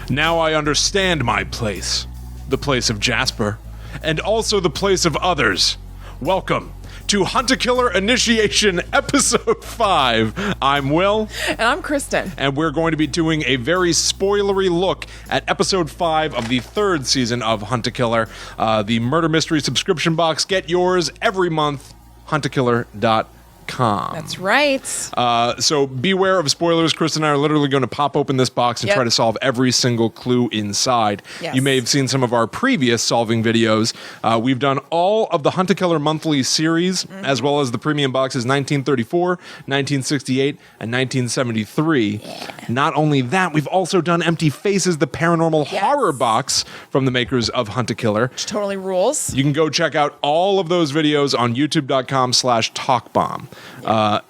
Now I understand my place, the place of Jasper, and also the place of others. Welcome to Hunt-A-Killer Initiation Episode 5. I'm Will. And I'm Kristen. And we're going to be doing a very spoilery look at Episode 5 of the third season of Hunt-A-Killer, the murder mystery subscription box. Get yours every month, huntakiller.com. That's right. So beware of spoilers. Chris and I are literally going to pop open this box and try to solve every single clue inside. Yes. You may have seen some of our previous solving videos. We've done all of the Hunt-A-Killer monthly series, as well as the premium boxes 1934, 1968, and 1973. Yeah. Not only that, we've also done Empty Faces, the paranormal horror box from the makers of Hunt-A-Killer. Which totally rules. You can go check out all of those videos on youtube.com/talkbomb.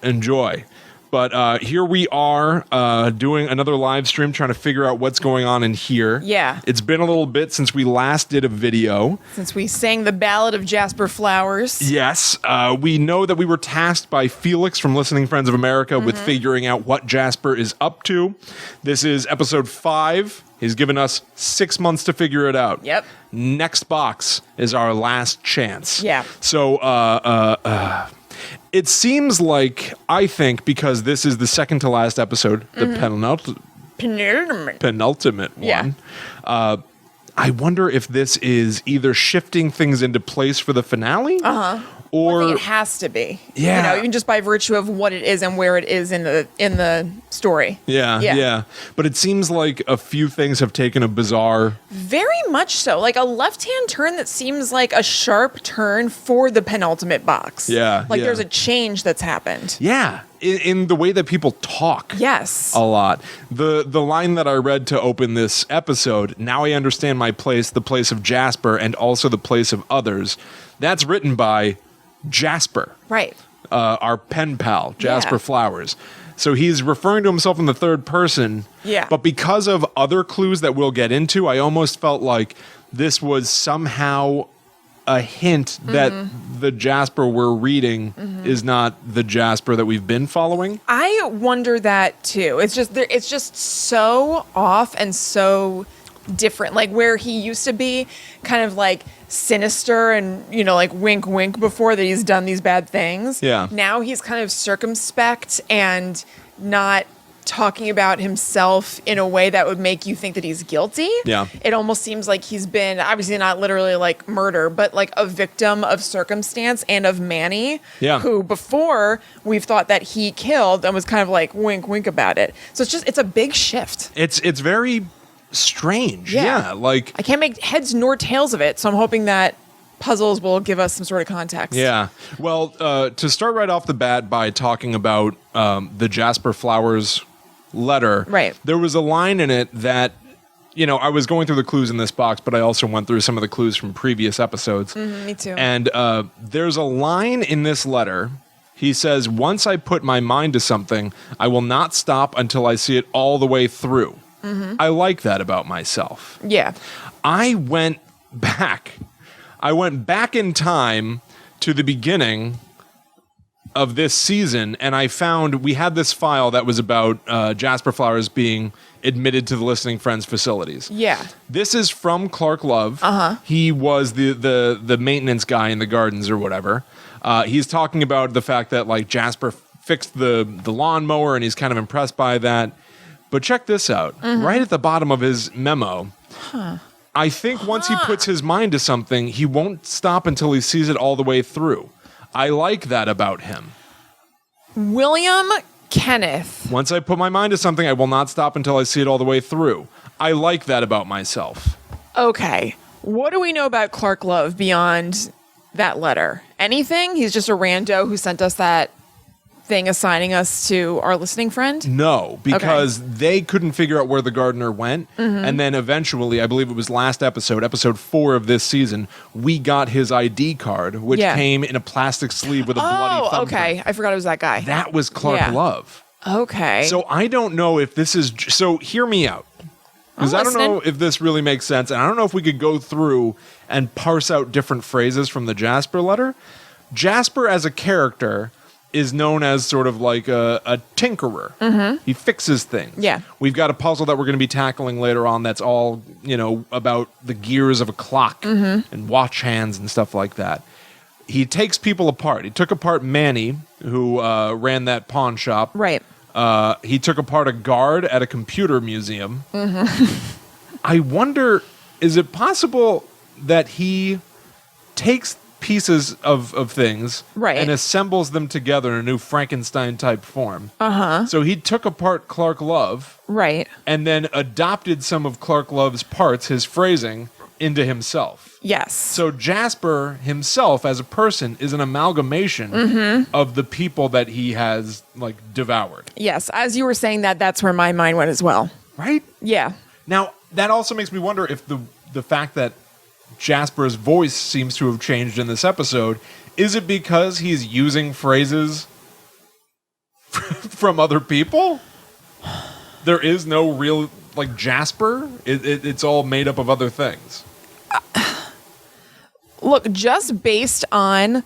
Enjoy. But here we are doing another live stream, trying to figure out what's going on in here. Yeah. It's been a little bit since we last did a video. Since we sang the Ballad of Jasper Flowers. Yes. We know that we were tasked by Felix from Listening Friends of America with figuring out what Jasper is up to. This is episode 5. He's given us 6 months to figure it out. Yep. Next box is our last chance. Yeah. So, it seems like, I think, because this is the second to last episode, the penultimate one, I wonder if this is either shifting things into place for the finale, or I think it has to be. Yeah. You know, even just by virtue of what it is and where it is in the story. Yeah. But it seems like a few things have taken a bizarre... Very much so. Like a left-hand turn that seems like a sharp turn for the penultimate box. Yeah. Like there's a change that's happened. Yeah. In the way that people talk. Yes. A lot. The line that I read to open this episode, now I understand my place, the place of Jasper, and also the place of others, that's written by Jasper. Right. Our pen pal, Jasper Flowers. So he's referring to himself in the third person. Yeah. But because of other clues that we'll get into, I almost felt like this was somehow a hint that the Jasper we're reading is not the Jasper that we've been following. I wonder that too. It's just so off and so different. Like where he used to be kind of like sinister and, you know, like wink wink before that he's done these bad things. Yeah. Now he's kind of circumspect and not talking about himself in a way that would make you think that he's guilty. Yeah. It almost seems like he's been, obviously not literally like murder, but like a victim of circumstance and of Manny, who before we've thought that he killed and was kind of like wink wink about it. So it's a big shift. It's very strange. Yeah. Like I can't make heads nor tails of it, so I'm hoping that puzzles will give us some sort of context. Yeah. Well, to start right off the bat by talking about the Jasper Flowers letter, right? There was a line in it that, you know, I was going through the clues in this box, but I also went through some of the clues from previous episodes. Me too. And there's a line in this letter. He says, "Once I put my mind to something, I will not stop until I see it all the way through." I like that about myself. Yeah. I went back in time to the beginning of this season, and I found we had this file that was about Jasper Flowers being admitted to the Listening Friends facilities. Yeah. This is from Clark Love. He was the maintenance guy in the gardens or whatever. He's talking about the fact that like Jasper fixed the lawnmower, and he's kind of impressed by that. But check this out. Right at the bottom of his memo, I think once he puts his mind to something, he won't stop until he sees it all the way through. I like that about him. William Kenneth. Once I put my mind to something, I will not stop until I see it all the way through. I like that about myself. Okay. What do we know about Clark Love beyond that letter? Anything? He's just a rando who sent us that thing assigning us to our listening friend? No, because they couldn't figure out where the gardener went. And then eventually, I believe it was last episode 4 of this season, we got his ID card, which came in a plastic sleeve with a bloody thumbprint. Okay. I forgot it was that guy. That was Clark Love. Okay. So I don't know if this is... So hear me out. Because I don't know if this really makes sense, and I don't know if we could go through and parse out different phrases from the Jasper letter. Jasper as a character is known as sort of like a tinkerer. Mm-hmm. He fixes things. Yeah. We've got a puzzle that we're going to be tackling later on that's all, about the gears of a clock and watch hands and stuff like that. He takes people apart. He took apart Manny, who ran that pawn shop. Right. He took apart a guard at a computer museum. Mm-hmm. I wonder, is it possible that he takes pieces of things and assembles them together in a new Frankenstein-type form? So he took apart Clark Love. Right. And then adopted some of Clark Love's parts, his phrasing, into himself. Yes. So Jasper himself as a person is an amalgamation of the people that he has devoured. Yes. As you were saying that, that's where my mind went as well. Right? Yeah. Now, that also makes me wonder if the fact that Jasper's voice seems to have changed in this episode, is it because he's using phrases from other people? There is no real Jasper. It's all made up of other things. Look, just based on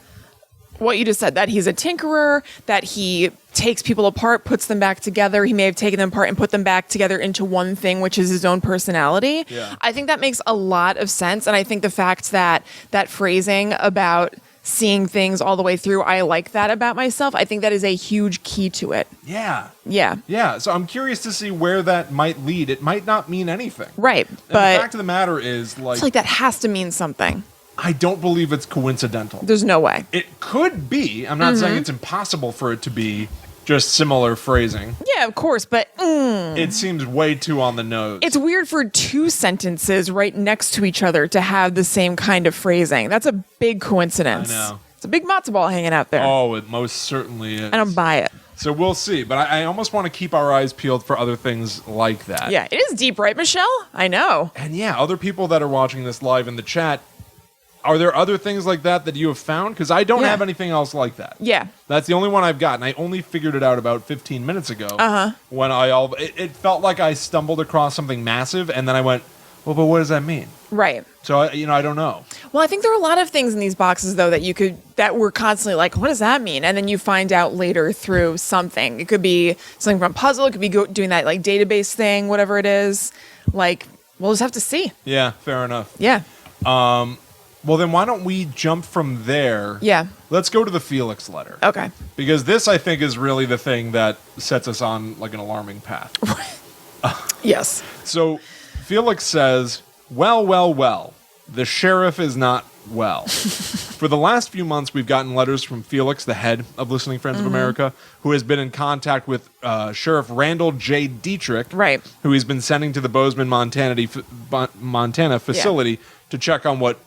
what you just said, that he's a tinkerer, that he takes people apart, puts them back together. He may have taken them apart and put them back together into one thing, which is his own personality. Yeah. I think that makes a lot of sense. And I think the fact that phrasing about seeing things all the way through, I like that about myself. I think that is a huge key to it. Yeah. Yeah. Yeah. So I'm curious to see where that might lead. It might not mean anything. Right. And but the fact of the matter is, it's that has to mean something. I don't believe it's coincidental. There's no way. It could be. I'm not saying it's impossible for it to be just similar phrasing. Yeah, of course, but it seems way too on the nose. It's weird for two sentences right next to each other to have the same kind of phrasing. That's a big coincidence. I know. It's a big matzo ball hanging out there. Oh, it most certainly is. I don't buy it. So we'll see. But I almost want to keep our eyes peeled for other things like that. Yeah, it is deep, right, Michelle? I know. And yeah, other people that are watching this live in the chat, are there other things like that you have found? Because I don't have anything else like that. Yeah. That's the only one I've got, and I only figured it out about 15 minutes ago. When it felt like I stumbled across something massive, and then I went, well, but what does that mean? Right. So, I don't know. Well, I think there are a lot of things in these boxes, though, that we're constantly like, what does that mean? And then you find out later through something. It could be something from a puzzle. It could be doing that database thing, whatever it is. We'll just have to see. Yeah, fair enough. Yeah. Well, then why don't we jump from there? Yeah. Let's go to the Felix letter. Okay. Because this, I think, is really the thing that sets us on an alarming path. Yes. So Felix says, well, the sheriff is not well. For the last few months, we've gotten letters from Felix, the head of Listening Friends of America, who has been in contact with Sheriff Randall J. Dietrich, right, who he's been sending to the Bozeman, Montana facility to check on what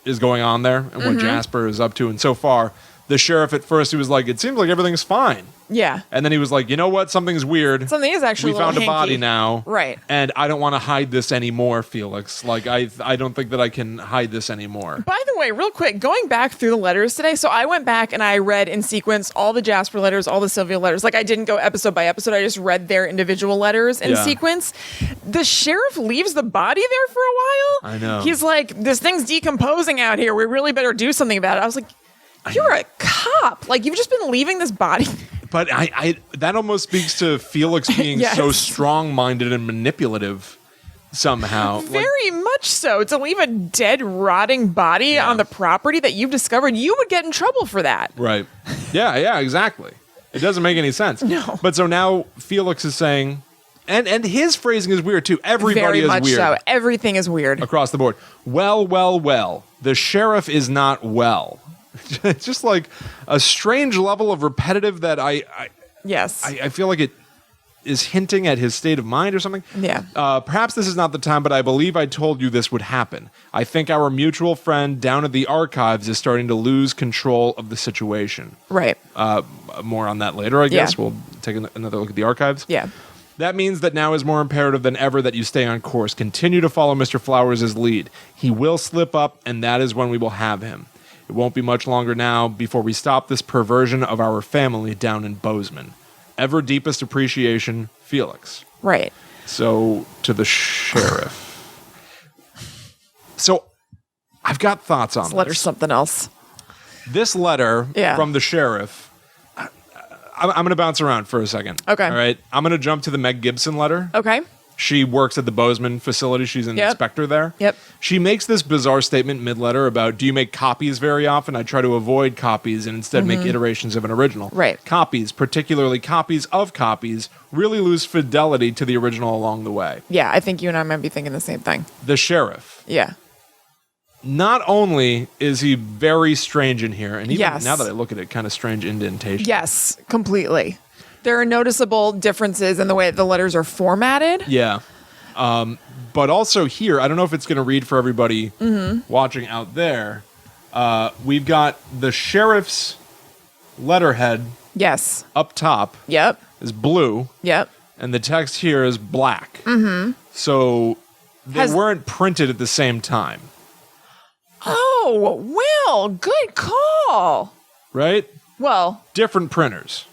is going on there and what Jasper is up to. And so far, the sheriff at first, he was like, it seems like everything's fine. Yeah. And then he was like, you know what? Something's weird. Something is actually we found a hanky. body now. Right. And I don't want to hide this anymore, Felix. I don't think that I can hide this anymore. By the way, real quick, going back through the letters today, so I went back and I read in sequence all the Jasper letters, all the Sylvia letters. I didn't go episode by episode. I just read their individual letters in sequence. The sheriff leaves the body there for a while. I know. He's like, this thing's decomposing out here. We really better do something about it. I was like, you're a cop. You've just been leaving this body. But I that almost speaks to Felix being so strong-minded and manipulative somehow. Very much so. To leave a dead, rotting body on the property that you've discovered, you would get in trouble for that. Right. Yeah, exactly. It doesn't make any sense. No. But so now Felix is saying, and his phrasing is weird too. Everybody Very much is weird. so. Everything is weird. Across the board. Well. The sheriff is not well. It's just a strange level of repetitive that I feel like it is hinting at his state of mind or something. Yeah. Perhaps this is not the time, but I believe I told you this would happen. I think our mutual friend down at the archives is starting to lose control of the situation. Right. More on that later, I guess. We'll take another look at the archives. Yeah. That means that now is more imperative than ever that you stay on course. Continue to follow Mr. Flowers' lead. He will slip up, and that is when we will have him. It won't be much longer now before we stop this perversion of our family down in Bozeman. Ever deepest appreciation, Felix. Right. So, to the sheriff. So, I've got thoughts on this. This letter's something else. This letter from the sheriff, I'm going to bounce around for a second. Okay. All right. I'm going to jump to the Meg Gibson letter. Okay. She works at the Bozeman facility. She's an inspector there. Yep. She makes this bizarre statement mid-letter about, do you make copies very often? I try to avoid copies and instead make iterations of an original. Right. Copies, particularly copies of copies, really lose fidelity to the original along the way. Yeah, I think you and I might be thinking the same thing. The sheriff. Yeah. Not only is he very strange in here, and even Yes. now that I look at it, kind of strange indentation. Yes, completely. There are noticeable differences in the way that the letters are formatted. Yeah. But also here, I don't know if it's going to read for everybody watching out there. We've got the sheriff's letterhead Yes. up top Yep. is blue, Yep. and the text here is black. So they weren't printed at the same time, Oh, Will, good call. right? Well, Different printers.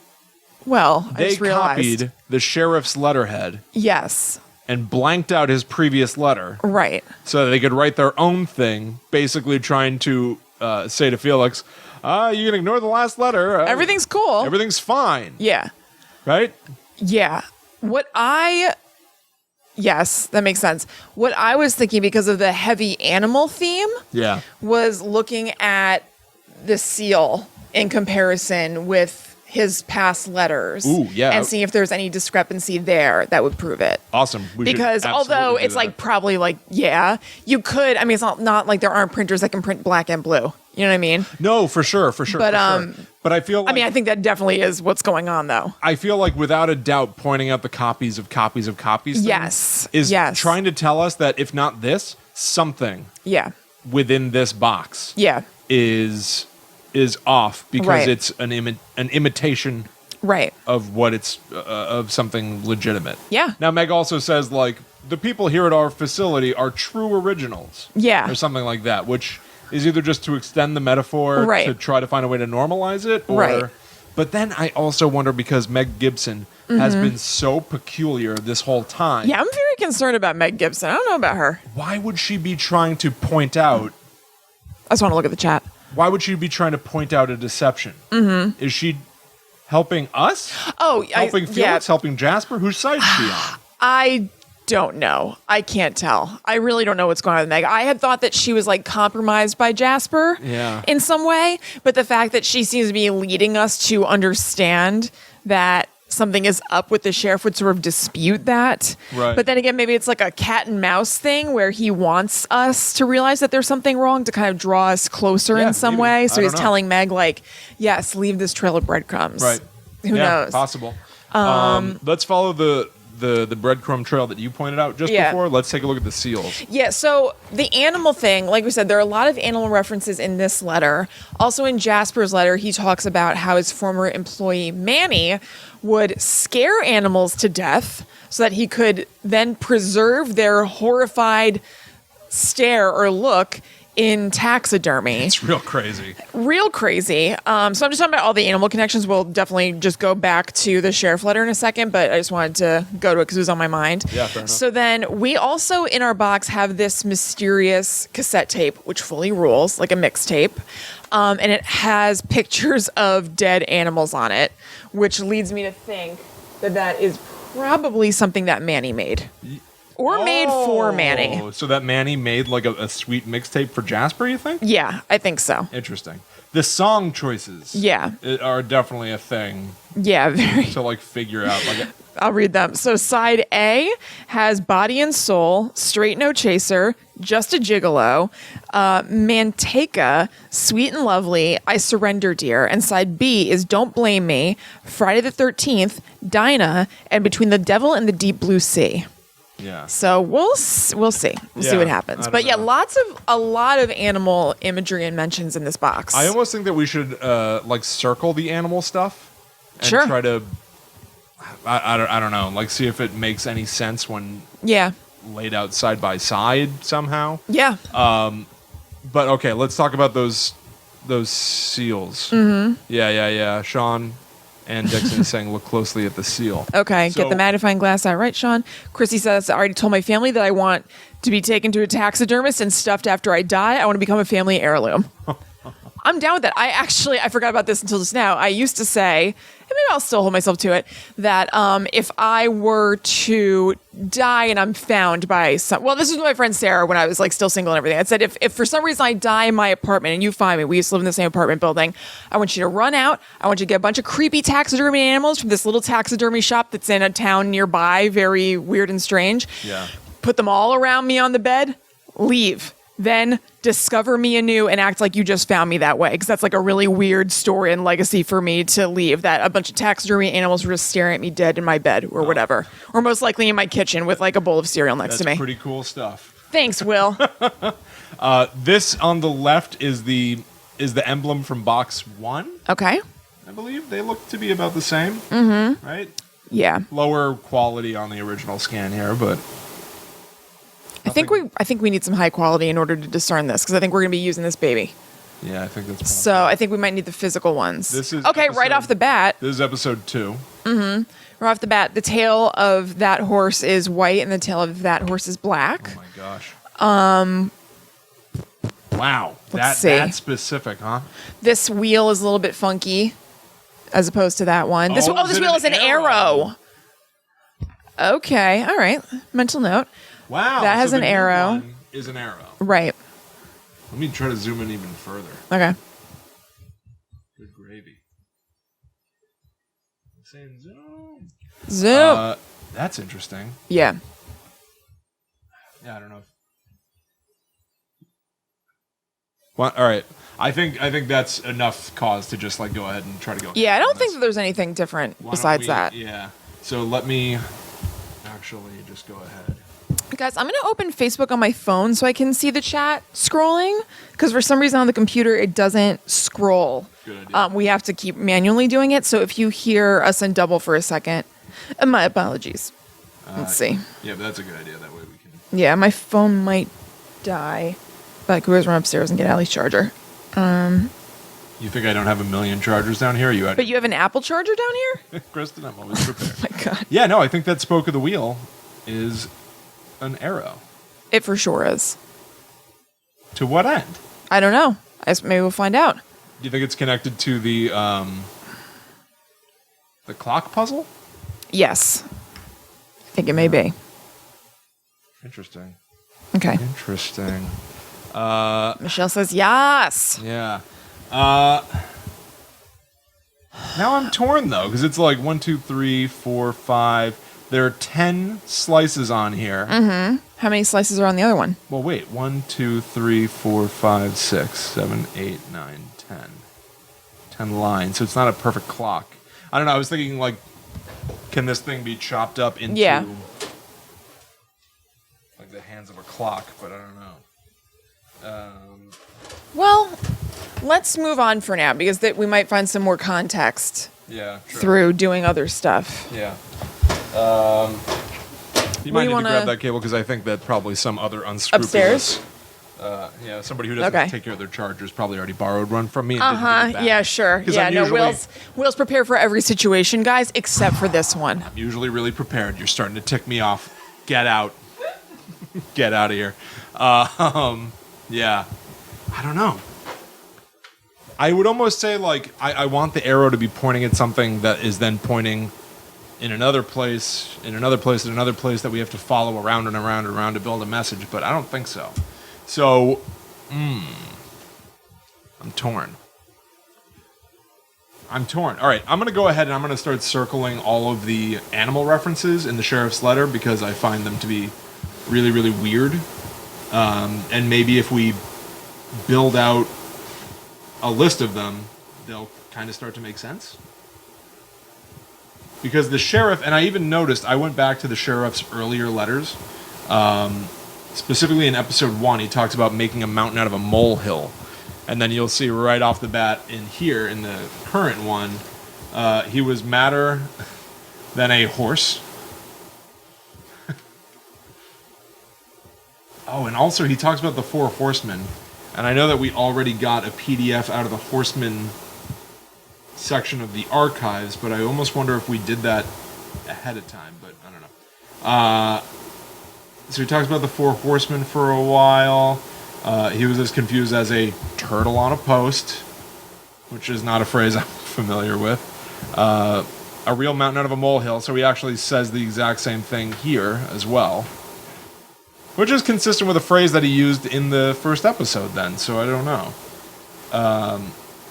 I They just realized. copied the sheriff's letterhead Yes. and blanked out his previous letter Right. so that they could write their own thing, basically trying to say to Felix, you can ignore the last letter. Everything's cool. Everything's fine. Yeah. Right? Yeah. Yes, that makes sense. What I was thinking, because of the heavy animal theme, Yeah. was looking at the seal in comparison with his past letters. Ooh, yeah. And seeing if there's any discrepancy there that would prove it. Awesome. We should Because absolutely although do it's that. like probably like, yeah, you could, I mean, it's not like there aren't printers that can print black and blue. You know what I mean? No, for sure. But, for sure. But I feel like, I mean, I think that definitely is what's going on though. I feel like without a doubt, pointing out the copies of copies thing Yes. is Yes. trying to tell us that if not this, something Yeah. within this box Yeah. is off because Right. it's an imitation Right. of what it's of something legitimate. Yeah. Now Meg also says like the people here at our facility are true originals. Yeah. Or something like that, which is either just to extend the metaphor Right. to try to find a way to normalize it, or. Right. But then I also wonder, because Meg Gibson has been so peculiar this whole time. Yeah, I'm very concerned about Meg Gibson. I don't know about her. Why would she be trying to point out? I just want to look at the chat. Why would she be trying to point out a deception? Mm-hmm. Is she helping us? Oh, Helping Felix? Helping Jasper? Whose side is she on? I don't know. I can't tell. I really don't know what's going on with Meg. I had thought that she was like compromised by Jasper in some way, but the fact that she seems to be leading us to understand that something is up with the sheriff would sort of dispute that. Right. But then again, maybe it's like a cat and mouse thing where he wants us to realize that there's something wrong to kind of draw us closer Yeah, in some maybe. way. I So he's don't know. telling Meg like, yes, leave this trail of breadcrumbs. Right. Who knows? Possible. Let's follow the breadcrumb trail that you pointed out just before. Let's take a look at the seals. Yeah, so the animal thing, like we said, there are a lot of animal references in this letter. Also in Jasper's letter, he talks about how his former employee, Manny, would scare animals to death so that he could then preserve their horrified stare or look in taxidermy. It's real crazy. Real crazy. So I'm just talking about all the animal connections. We'll definitely just go back to the sheriff letter in a second, but I just wanted to go to it because it was on my mind. Yeah, fair enough. So then we also in our box have this mysterious cassette tape, which fully rules, like a mixtape. And it has pictures of dead animals on it, which leads me to think that that is probably something that Manny made. Or made for Manny. So that Manny made like a sweet mixtape for Jasper, you think? Yeah, I think so. Interesting. The song choices are definitely a thing Yeah, very. to like figure out. Like, I'll read them. So side A has Body and Soul, Straight No Chaser, Just a Gigolo, Manteca, Sweet and Lovely, I Surrender Dear. And side B is Don't Blame Me, Friday the 13th, Dinah, and Between the Devil and the Deep Blue Sea. yeah. So we'll see. We'll see what happens. I But yeah, don't know. a lot of animal imagery and mentions in this box. I almost think that we should like circle the animal stuff and Sure. try to. I don't know. Like see if it makes any sense when Yeah. laid out side by side somehow. Yeah. But okay, let's talk about those seals. Mm-hmm. Yeah. Sean and Dixon is saying look closely at the seal. Okay, So- get the magnifying glass out, right, Sean? Chrissy says, I already told my family that I want to be taken to a taxidermist and stuffed after I die. I want to become a family heirloom. I'm down with that. I forgot about this until just now. I used to say, and maybe I'll still hold myself to it, that if I were to die and I'm found by this is my friend Sarah when I was like still single and everything. I said, if for some reason I die in my apartment and you find me, we used to live in the same apartment building, I want you to run out. I want you to get a bunch of creepy taxidermy animals from this little taxidermy shop that's in a town nearby, very weird and strange. Yeah. Put them all around me on the bed, leave. Then discover me anew and act like you just found me that way. Because that's like a really weird story and legacy for me to leave, that a bunch of taxidermy animals were just staring at me dead in my bed or whatever. Or most likely in my kitchen with like a bowl of cereal next to me. That's pretty cool stuff. Thanks, Will. This on the left is the emblem from box 1. Okay. I believe they look to be about the same. Mm-hmm. Right? Yeah. Lower quality on the original scan here, but I think we need some high quality in order to discern this, because I think we're going to be using this baby. Yeah, I think that's possible. So I think we might need the physical ones. This is right off the bat. This is episode 2. Mm-hmm. Right off the bat, the tail of that horse is white and the tail of that horse is black. Oh my gosh. Wow. That's specific, huh? This wheel is a little bit funky as opposed to that one. This wheel is an arrow. Okay. All right. Mental note. Wow. That has an arrow. One is an arrow. Right. Let me try to zoom in even further. Okay. Good gravy. Saying zoom. Zoom. That's interesting. Yeah. Yeah, I don't know. Well, all right. I think that's enough cause to just like go ahead and try to go. Yeah, I don't think that there's anything different besides that. Yeah. So let me actually just go ahead. Guys, I'm going to open Facebook on my phone so I can see the chat scrolling, because for some reason on the computer it doesn't scroll. Good idea. We have to keep manually doing it. So if you hear us in double for a second, my apologies. Let's see. Yeah, but that's a good idea. That way we can. Yeah, my phone might die, but I could always run upstairs and get Allie's charger. You think I don't have a million chargers down here? But you have an Apple charger down here? Kristen, I'm always prepared. Oh my God. Yeah, no, I think that spoke of the wheel is an arrow. It for sure is. To what end? I don't know. Maybe we'll find out. Do you think it's connected to the clock puzzle? Yes. I think it may be. Interesting. Okay. Interesting. Michelle says yes. Yeah. Now I'm torn though, because it's like 1, 2, 3, 4, 5. There are 10 slices on here. Mm-hmm. How many slices are on the other one? Well, wait. 1, 2, 3, 4, 5, 6, 7, 8, 9, 10. 10 lines. So it's not a perfect clock. I don't know. I was thinking like, can this thing be chopped up into like the hands of a clock? But I don't know. Well, let's move on for now, because we might find some more context through doing other stuff. Yeah. You might need to grab that cable, because I think that probably some other unscrupulous... Upstairs? Somebody who doesn't take care of their chargers probably already borrowed one from me. And didn't give it back. Yeah, sure. Yeah, no, Will's prepared for every situation, guys, except for this one. I'm usually really prepared. You're starting to tick me off. Get out. Get out of here. Yeah. I don't know. I would almost say, like, I want the arrow to be pointing at something that is then pointing in another place, in another place, in another place that we have to follow around and around and around to build a message, but I don't think so. So, I'm torn. All right, I'm going to go ahead and I'm going to start circling all of the animal references in the sheriff's letter, because I find them to be really, really weird. And maybe if we build out a list of them, they'll kind of start to make sense. Because the sheriff, and I even noticed, I went back to the sheriff's earlier letters. Specifically in episode 1, he talks about making a mountain out of a molehill. And then you'll see right off the bat in here, in the current one, he was madder than a horse. Oh, and also he talks about the 4 horsemen. And I know that we already got a PDF out of the horsemen section of the archives, but I almost wonder if we did that ahead of time, but I don't know. So he talks about the 4 horsemen for a while. He was as confused as a turtle on a post. which is not a phrase I'm familiar with. A real mountain out of a molehill, so he actually says the exact same thing here as well. Which is consistent with a phrase that he used in the first episode then, so I don't know.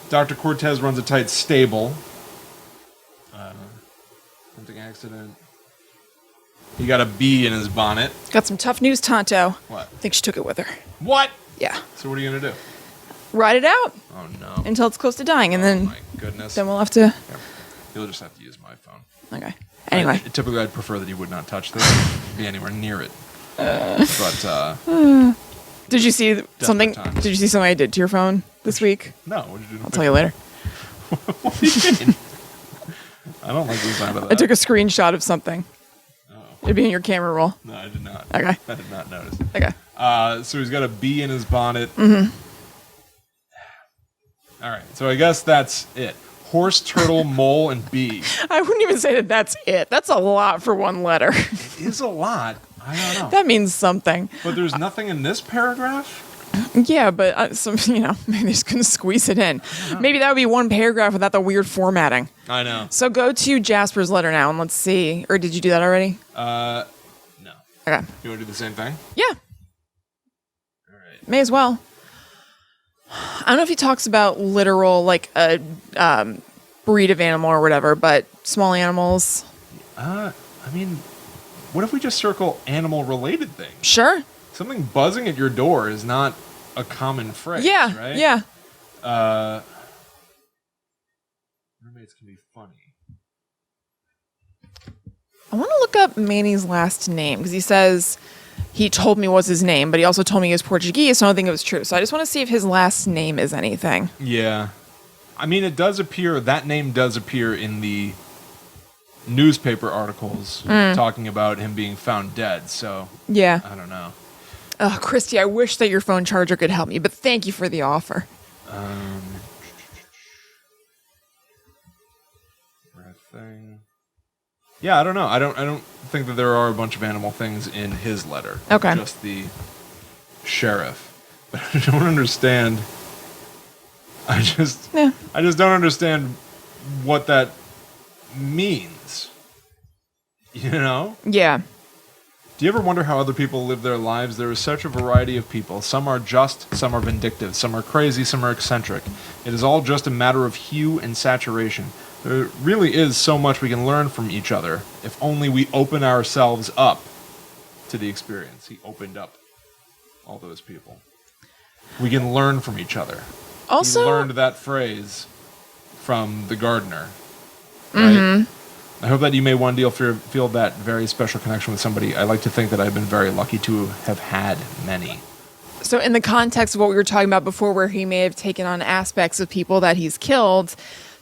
Dr. Cortez runs a tight stable. Something accident. He got a bee in his bonnet. Got some tough news, Tonto. What? I think she took it with her. What? Yeah. So what are you going to do? Ride it out. Oh, no. Until it's close to dying, and then... my goodness. Then we'll have to... Yeah. You'll just have to use my phone. Okay. Anyway. Typically, I'd prefer that you would not touch this. Be anywhere near it. But, Did you see something? Did you see something I did to your phone this week? No. What did you do? I'll tell you later. What do you mean? I don't like the sound of that. I took a screenshot of something. Oh. It'd be in your camera roll. No, I did not. Okay. I did not notice. Okay. So he's got a bee in his bonnet. Mm-hmm. All right. So I guess that's it. Horse, turtle, mole, and bee. I wouldn't even say that that's it. That's a lot for one letter. It is a lot. I don't know. That means something. But there's nothing in this paragraph? Yeah, but maybe they just couldn't squeeze it in. Maybe that would be one paragraph without the weird formatting. I know. So go to Jasper's letter now and let's see. Or did you do that already? No. Okay. You want to do the same thing? Yeah. All right. May as well. I don't know if he talks about literal, like a breed of animal or whatever, but small animals. I mean, what if we just circle animal-related things? Sure. Something buzzing at your door is not a common phrase, yeah, right? Yeah. Mermaids can be funny. I want to look up Manny's last name because he says he told me what's his name, but he also told me he was Portuguese, so I don't think it was true. So I just want to see if his last name is anything. Yeah. I mean, it does appear, that name does appear in the newspaper articles talking about him being found dead, so yeah. I don't know. Oh, Christy, I wish that your phone charger could help me, but thank you for the offer. Thing. Yeah, I don't know. I don't think that there are a bunch of animal things in his letter. Okay. Just the sheriff. But I don't understand. I just don't understand what that means. You know? Yeah. Do you ever wonder how other people live their lives? There is such a variety of people. Some are just, some are vindictive, some are crazy, some are eccentric. It is all just a matter of hue and saturation. There really is so much we can learn from each other if only we open ourselves up to the experience. He opened up all those people. We can learn from each other. Also, he learned that phrase from the gardener. Right? Mm-hmm. I hope that you may one day feel that very special connection with somebody. I like to think that I've been very lucky to have had many. So in the context of what we were talking about before, where he may have taken on aspects of people that he's killed,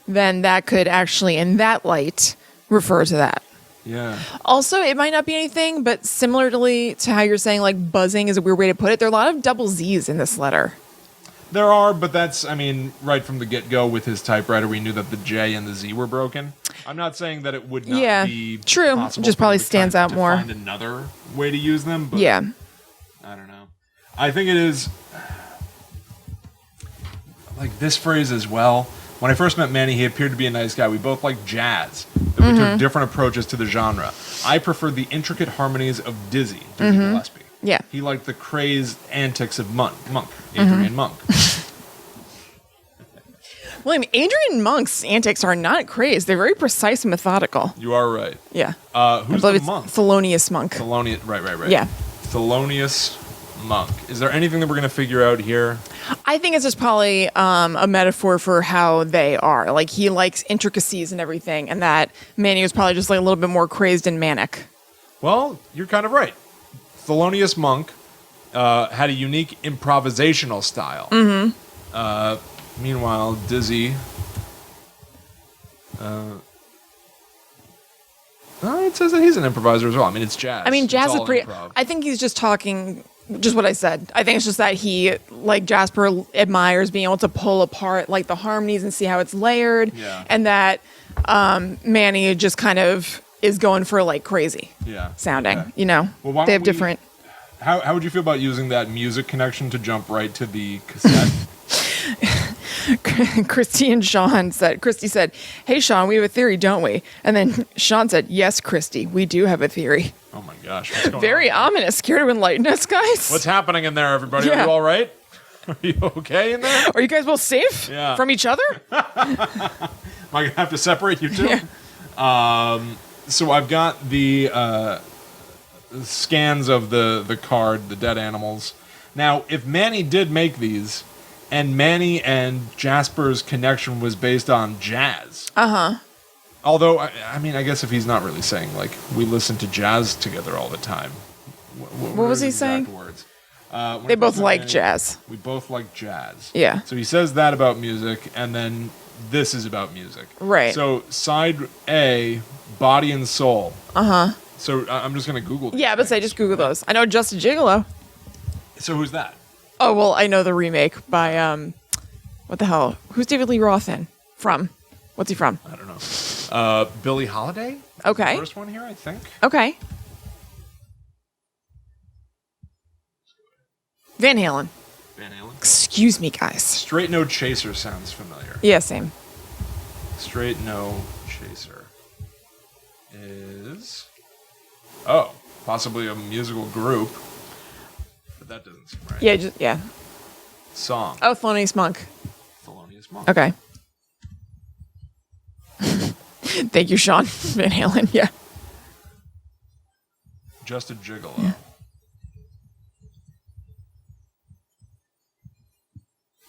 then that could actually, in that light, refer to that. Yeah. Also, it might not be anything, but similarly to how you're saying, like, buzzing is a weird way to put it, there are a lot of double Z's in this letter. There are, but that's, I mean, right from the get-go with his typewriter, we knew that the J and the Z were broken. I'm not saying that it would not be true. possible. It just probably stands out more. Find another way to use them, but yeah. I don't know. I think it is, like this phrase as well. When I first met Manny, he appeared to be a nice guy. We both liked jazz, but we took different approaches to the genre. I preferred the intricate harmonies of Dizzy Gillespie. Yeah. He liked the crazed antics of Adrian Monk. Well, I mean, Adrian Monk's antics are not crazed. They're very precise and methodical. You are right. Yeah. Who's the monk? Thelonious Monk. Right. Yeah. Thelonious Monk. Is there anything that we're going to figure out here? I think it's just probably a metaphor for how they are. Like, he likes intricacies and everything, and that Manny was probably just like a little bit more crazed and manic. Well, you're kind of right. Thelonious Monk had a unique improvisational style. Meanwhile, Dizzy... it says that he's an improviser as well. I mean, it's jazz. I mean, jazz is pretty... Improv. I think he's just talking... Just what I said. I think it's just that he, like Jasper, admires being able to pull apart like the harmonies and see how it's layered. Yeah. And that Manny just kind of is going for like crazy sounding. Okay. You know, Well, they have different... How would you feel about using that music connection to jump right to the cassette? Christy said, "Hey, Sean, we have a theory, don't we?" And then Sean said, "Yes, Christy, we do have a theory." Oh my gosh. What's going Very on? ominous. Care to enlighten us, guys? What's happening in there, everybody? Yeah. Are you all right? Are you okay in there? Are you guys both safe from each other? Am I going to have to separate you two? Yeah. So I've got the scans of the card, the dead animals. Now, if Manny did make these, and Manny and Jasper's connection was based on jazz. Although, I mean, I guess if he's not really saying, like, we listen to jazz together all the time. What was he saying? Words? They both like jazz. We both like jazz. Yeah. So he says that about music, and then this is about music. Right. So side A, body and soul. So I'm just going to Google these Yeah, but say things. just Google those. I know Just a Gigolo. So who's that? Oh, well, I know the remake by, what the hell? Who's David Lee Roth in? From? What's he from? I don't know. Billie Holiday? Okay. The first one here, I think. Okay. Van Halen. Van Halen. Excuse me, guys. Straight No Chaser sounds familiar. Yeah, same. Straight No Chaser is... Oh, possibly a musical group. But that doesn't seem right. Yeah. Song. Oh, Thelonious Monk. Thelonious Monk. Okay. Thank you, Sean. Van Halen, yeah. Just a Gigolo.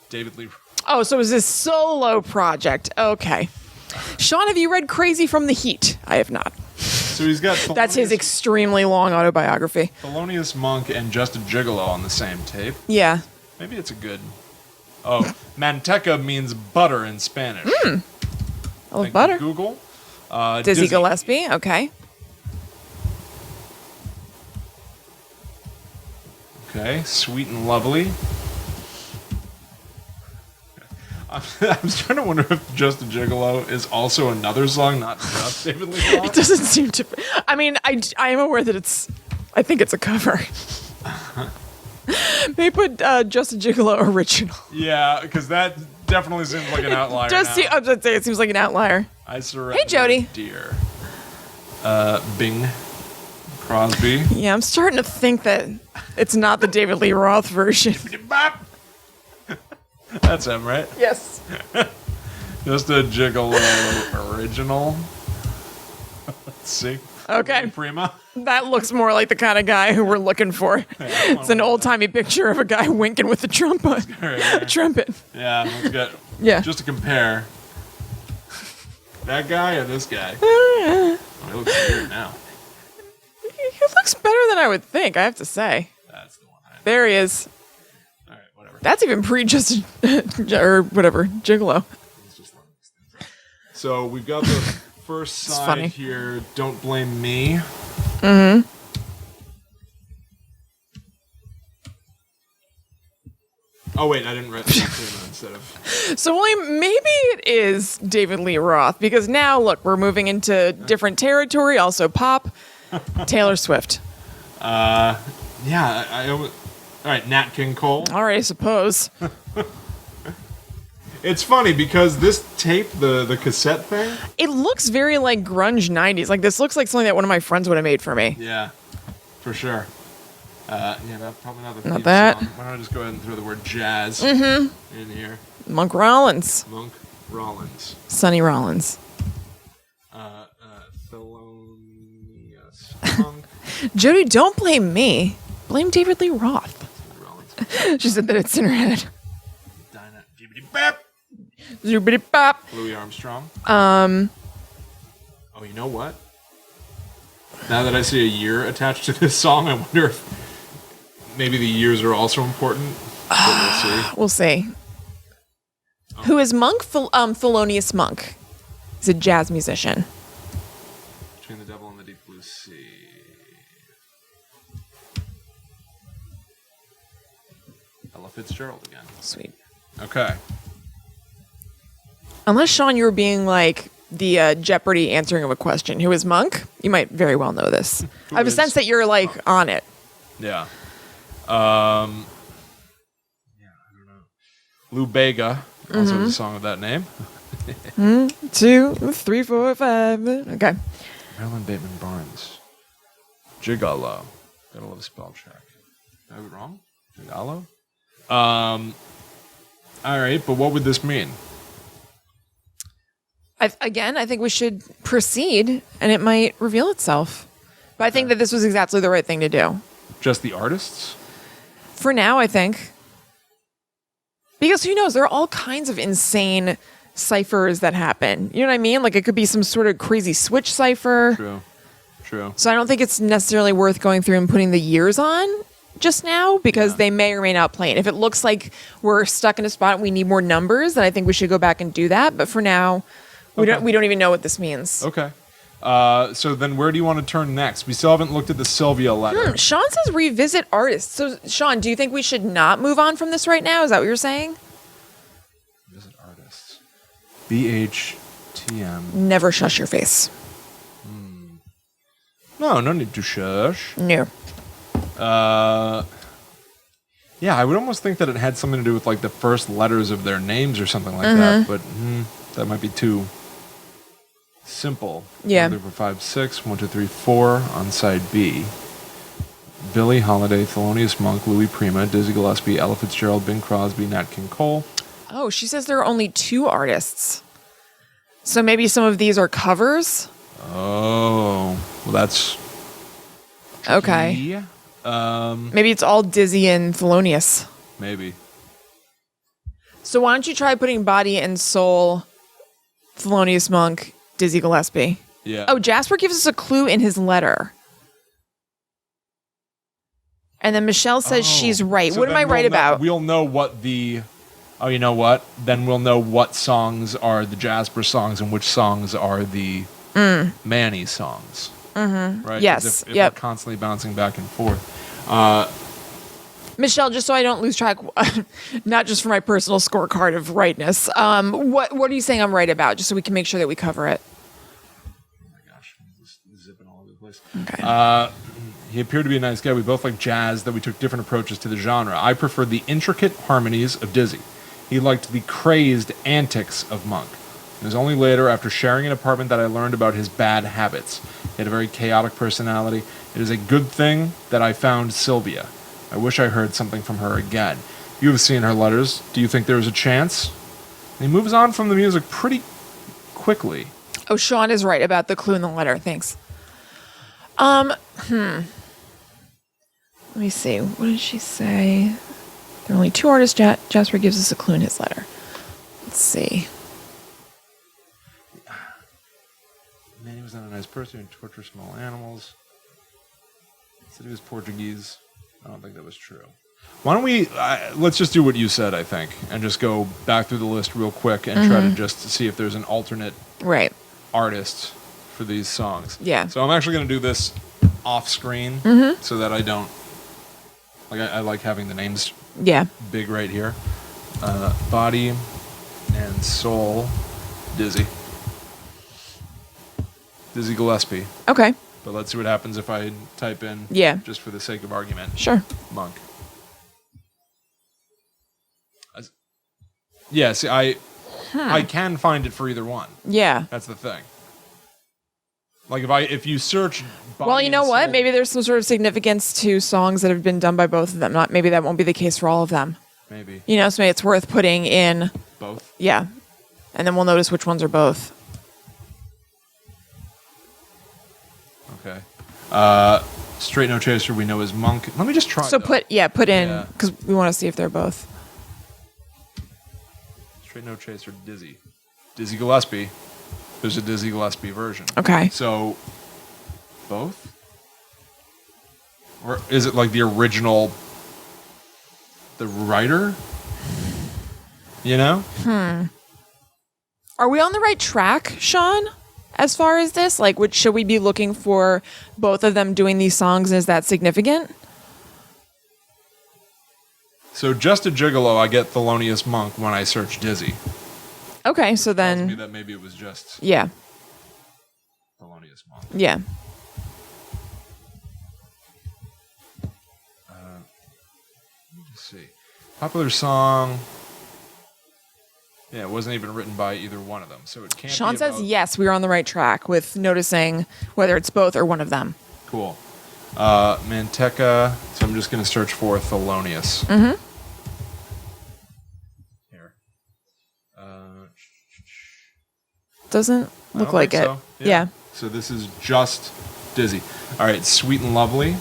David Lee. Oh, so it was this solo project. Okay. Sean, have you read Crazy from the Heat? I have not. So he's got That's his extremely long autobiography. Thelonious Monk and Just a Gigolo on the same tape. Yeah. Maybe it's a good... Oh, manteca means butter in Spanish. I love Thank butter. you, Google. Dizzy Gillespie. Okay. Okay, Sweet and Lovely. I'm trying to wonder if Just a Gigolo is also another song, not just David Lee Roth. It doesn't seem to. I mean, I am aware that it's. I think it's a cover. They put Just a Gigolo original. Yeah, because that definitely seems like an outlier. I was gonna say it seems like an outlier. I surrender. Hey, Jody. Dear. Bing Crosby. Yeah, I'm starting to think that it's not the David Lee Roth version. That's him, right? Yes. Just a Gigolo original. Let's see. Okay. Prima. That looks more like the kind of guy who we're looking for. It's an old-timey picture of a guy winking with a trumpet. Trumpet. Yeah, let's get. Yeah. Just to compare. That guy or this guy? Oh, he looks weird now. He looks better than I would think, I have to say. That's the one. There he is. All right, whatever. That's even pre-just or whatever, Gigolo. Let's just learn these things. So we've got the first side funny. here. Don't blame me. Mm-hmm. Oh wait, I didn't write the instead of. So William, maybe it is David Lee Roth because now look, we're moving into different territory. Also, pop, Taylor Swift. Yeah, all right, Nat King Cole. All right, I suppose. It's funny because this tape, the cassette thing. It looks very like grunge '90s. Like this looks like something that one of my friends would have made for me. Yeah, for sure. Yeah, that's probably not the Not theme that. song. Why don't I just go ahead and throw the word jazz Mm-hmm. in here? Monk Rollins, Monk Rollins. Sonny Rollins. Thelonious Monk. Jody, don't blame me. Blame David Lee Roth. Rollins. She said that it's in her head. Dinah. Jibbity Bap. Zoobity bop. Louis Armstrong. Oh, you know what? Now that I see a year attached to this song, I wonder if maybe the years are also important. But we'll see. We'll see. Who is Monk? Thelonious Monk. He's a jazz musician. Between the Devil and the Deep Blue Sea. Ella Fitzgerald again. Sweet. Okay. Unless, Sean, you were being like the Jeopardy answering of a question. Who is Monk? You might very well know this. I have a sense that you're like on it. Yeah. Yeah, I don't know. Lou Bega Also has a song with that name. 2, 3, 4, 5. Okay. Marilyn Bateman Barnes. Gigolo. Gotta love a spell check. Did I have it wrong? Gigolo? All right, but what would this mean? I think we should proceed, and it might reveal itself. But I think that this was exactly the right thing to do. Just the artists? For now, I think. Because who knows? There are all kinds of insane ciphers that happen. You know what I mean? Like, it could be some sort of crazy switch cipher. True. So I don't think it's necessarily worth going through and putting the years on just now, because they may or may not play it. If it looks like we're stuck in a spot and we need more numbers, then I think we should go back and do that. But for now, we don't even know what this means. Okay. So then where do you want to turn next? We still haven't looked at the Sylvia letter. Sean says revisit artists. So, Sean, do you think we should not move on from this right now? Is that what you're saying? Visit artists. BHTM. Never shush your face. No need to shush. No. Yeah, I would almost think that it had something to do with like the first letters of their names or something like that, but that might be too simple. Yeah. 1, 2, 3, 4, 5, 6, 1, 2, 3, 4 on side B. Billie Holiday, Thelonious Monk, Louis Prima, Dizzy Gillespie, Ella Fitzgerald, Bing Crosby, Nat King Cole. Oh, she says there are only 2 artists. So maybe some of these are covers? Oh, well that's okay. Yeah. Maybe it's all Dizzy and Thelonious. Maybe. So why don't you try putting Body and Soul, Thelonious Monk, Dizzy Gillespie? Yeah. Oh, Jasper gives us a clue in his letter. And then Michelle says she's right. So what am I right about? We'll know what the... Oh, you know what? Then we'll know what songs are the Jasper songs and which songs are the Manny songs. Mm-hmm. Right? Yes. If we're constantly bouncing back and forth. Michelle, just so I don't lose track, not just for my personal scorecard of rightness, what are you saying I'm right about, just so we can make sure that we cover it? Oh my gosh, I'm just zipping all over the place. Okay. He appeared to be a nice guy. We both like jazz, that we took different approaches to the genre. I preferred the intricate harmonies of Dizzy. He liked the crazed antics of Monk. It was only later, after sharing an apartment, that I learned about his bad habits. He had a very chaotic personality. It is a good thing that I found Sylvia. I wish I heard something from her again. You have seen her letters. Do you think there is a chance? And he moves on from the music pretty quickly. Oh, Sean is right about the clue in the letter. Thanks. Let me see. What did she say? There are only 2 artists. Jasper gives us a clue in his letter. Let's see. Man, he was not a nice person. He tortured small animals. He said he was Portuguese. I don't think that was true. Why don't we, let's just do what you said, I think, and just go back through the list real quick and try to just see if there's an alternate artist for these songs. Yeah. So I'm actually going to do this off screen so that I don't, like, I like having the names big right here. Body and Soul, Dizzy. Dizzy Gillespie. Okay. But let's see what happens if I type in, just for the sake of argument, sure, Monk. Yeah, see, I can find it for either one. Yeah. That's the thing. Like, if you search... Well, you know what? Maybe there's some sort of significance to songs that have been done by both of them. Maybe that won't be the case for all of them. Maybe. You know, so maybe it's worth putting in... Both? Yeah. And then we'll notice which ones are both. Okay. Straight No Chaser we know is Monk. Let me just try. So put in, because we want to see if they're both. Straight No Chaser, Dizzy. Dizzy Gillespie. There's a Dizzy Gillespie version. Okay. So, both? Or is it like the original, the writer? You know? Are we on the right track, Sean? As far as this, like, should we be looking for both of them doing these songs? Is that significant? So just a gigolo, I get Thelonious Monk when I search Dizzy. Okay, so then... Tells me that maybe it was just... Yeah. Thelonious Monk. Yeah. Let's see. Popular song... Yeah, it wasn't even written by either one of them, so it can't Sean be says about... yes, we were on the right track with noticing whether it's both or one of them. Cool. Manteca, so I'm just going to search for Thelonious. Mm-hmm. Here. Doesn't look like it. So. Yeah. So this is just Dizzy. All right, Sweet and Lovely.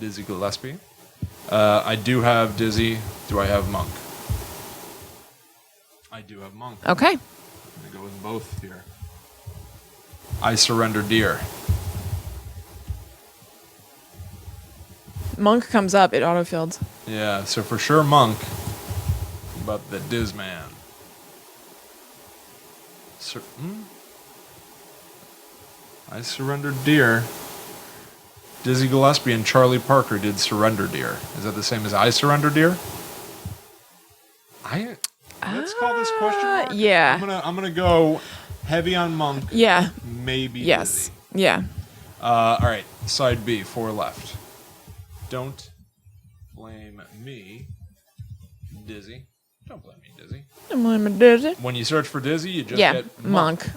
Dizzy Gillespie. I do have Dizzy. Do I have Monk? I do have Monk. Okay. I'm going to go with both here. I Surrender Dear. Monk comes up, it autofilled. Yeah, so for sure Monk, but the Diz Man. I Surrender Dear. Dizzy Gillespie and Charlie Parker did Surrender Dear. Is that the same as I Surrender Dear? Let's call this question mark. Yeah. I'm gonna go heavy on Monk. Yeah. Maybe Yes. Dizzy. Yeah. All right, side B, 4 left. Don't blame me, Dizzy. Don't blame me, Dizzy. I'm Dizzy. When you search for Dizzy, you just Yeah, get Monk.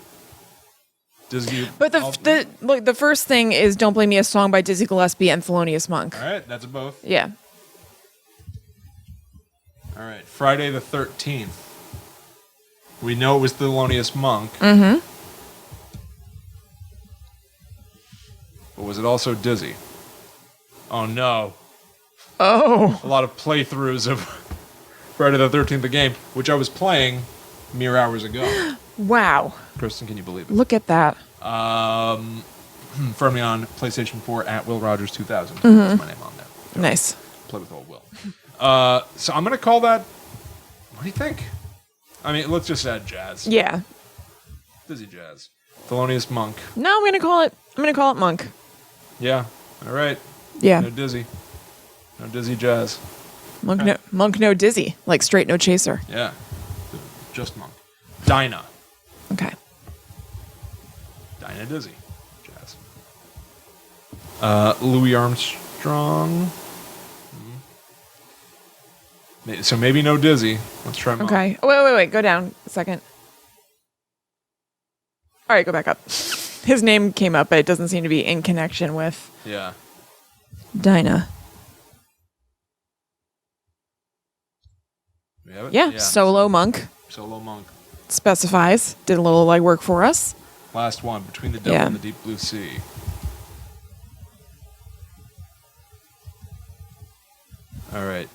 Dizzy. But the first thing is Don't Blame Me, a song by Dizzy Gillespie and Thelonious Monk. All right, that's a both. Yeah. All right, Friday the 13th. We know it was Thelonious Monk. Mm-hmm. But was it also Dizzy? Oh, no. Oh. A lot of playthroughs of Friday the 13th, the game, which I was playing mere hours ago. Wow. Kristen, can you believe it? Look at that. Firmly on PlayStation 4 at Will Rogers 2000. Mm-hmm. That's my name on there. Nice. Play with old Will. So I'm going to call that... What do you think? I mean, let's just add jazz. Yeah. Dizzy jazz. Thelonious Monk. No, I'm gonna call it Monk. Yeah. All right. Yeah. No Dizzy. No Dizzy jazz. Monk Okay. Monk no Dizzy. Like straight no chaser. Yeah. Just Monk. Dinah. Okay. Dinah Dizzy. Jazz. Louis Armstrong. So maybe no Dizzy. Let's try Monk. Okay. Oh, wait. Go down a second. All right, go back up. His name came up, but it doesn't seem to be in connection with Yeah. Dinah. We have it? Yeah. Solo Monk Solo Monk. specifies. Did a little legwork for us. Last one. Between the Devil Yeah. and the Deep Blue Sea. All right.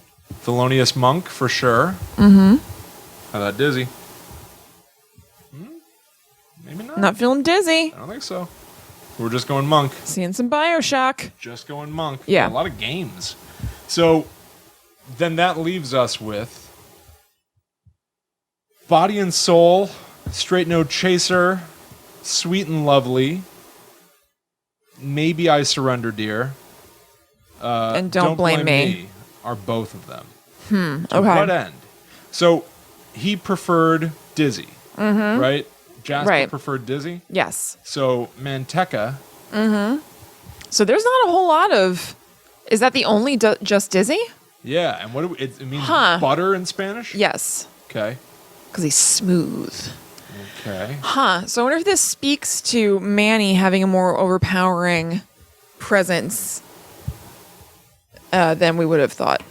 Thelonious Monk for sure. Mm-hmm. How about Dizzy? Maybe not. Not feeling dizzy. I don't think so. We're just going Monk. Seeing some Bioshock. Just going Monk. Yeah. A lot of games. So then that leaves us with Body and Soul, Straight No Chaser, Sweet and Lovely, Maybe I Surrender Dear, And Don't Blame Me. are both of them. Okay. To what end? So he preferred Dizzy, right? Jasper Right. preferred Dizzy. Yes. So Manteca. So there's not a whole lot of... Is that the only just Dizzy? Yeah, and what do it means butter in Spanish? Yes. Okay. Because he's smooth. Okay. So I wonder if this speaks to Manny having a more overpowering presence than we would have thought.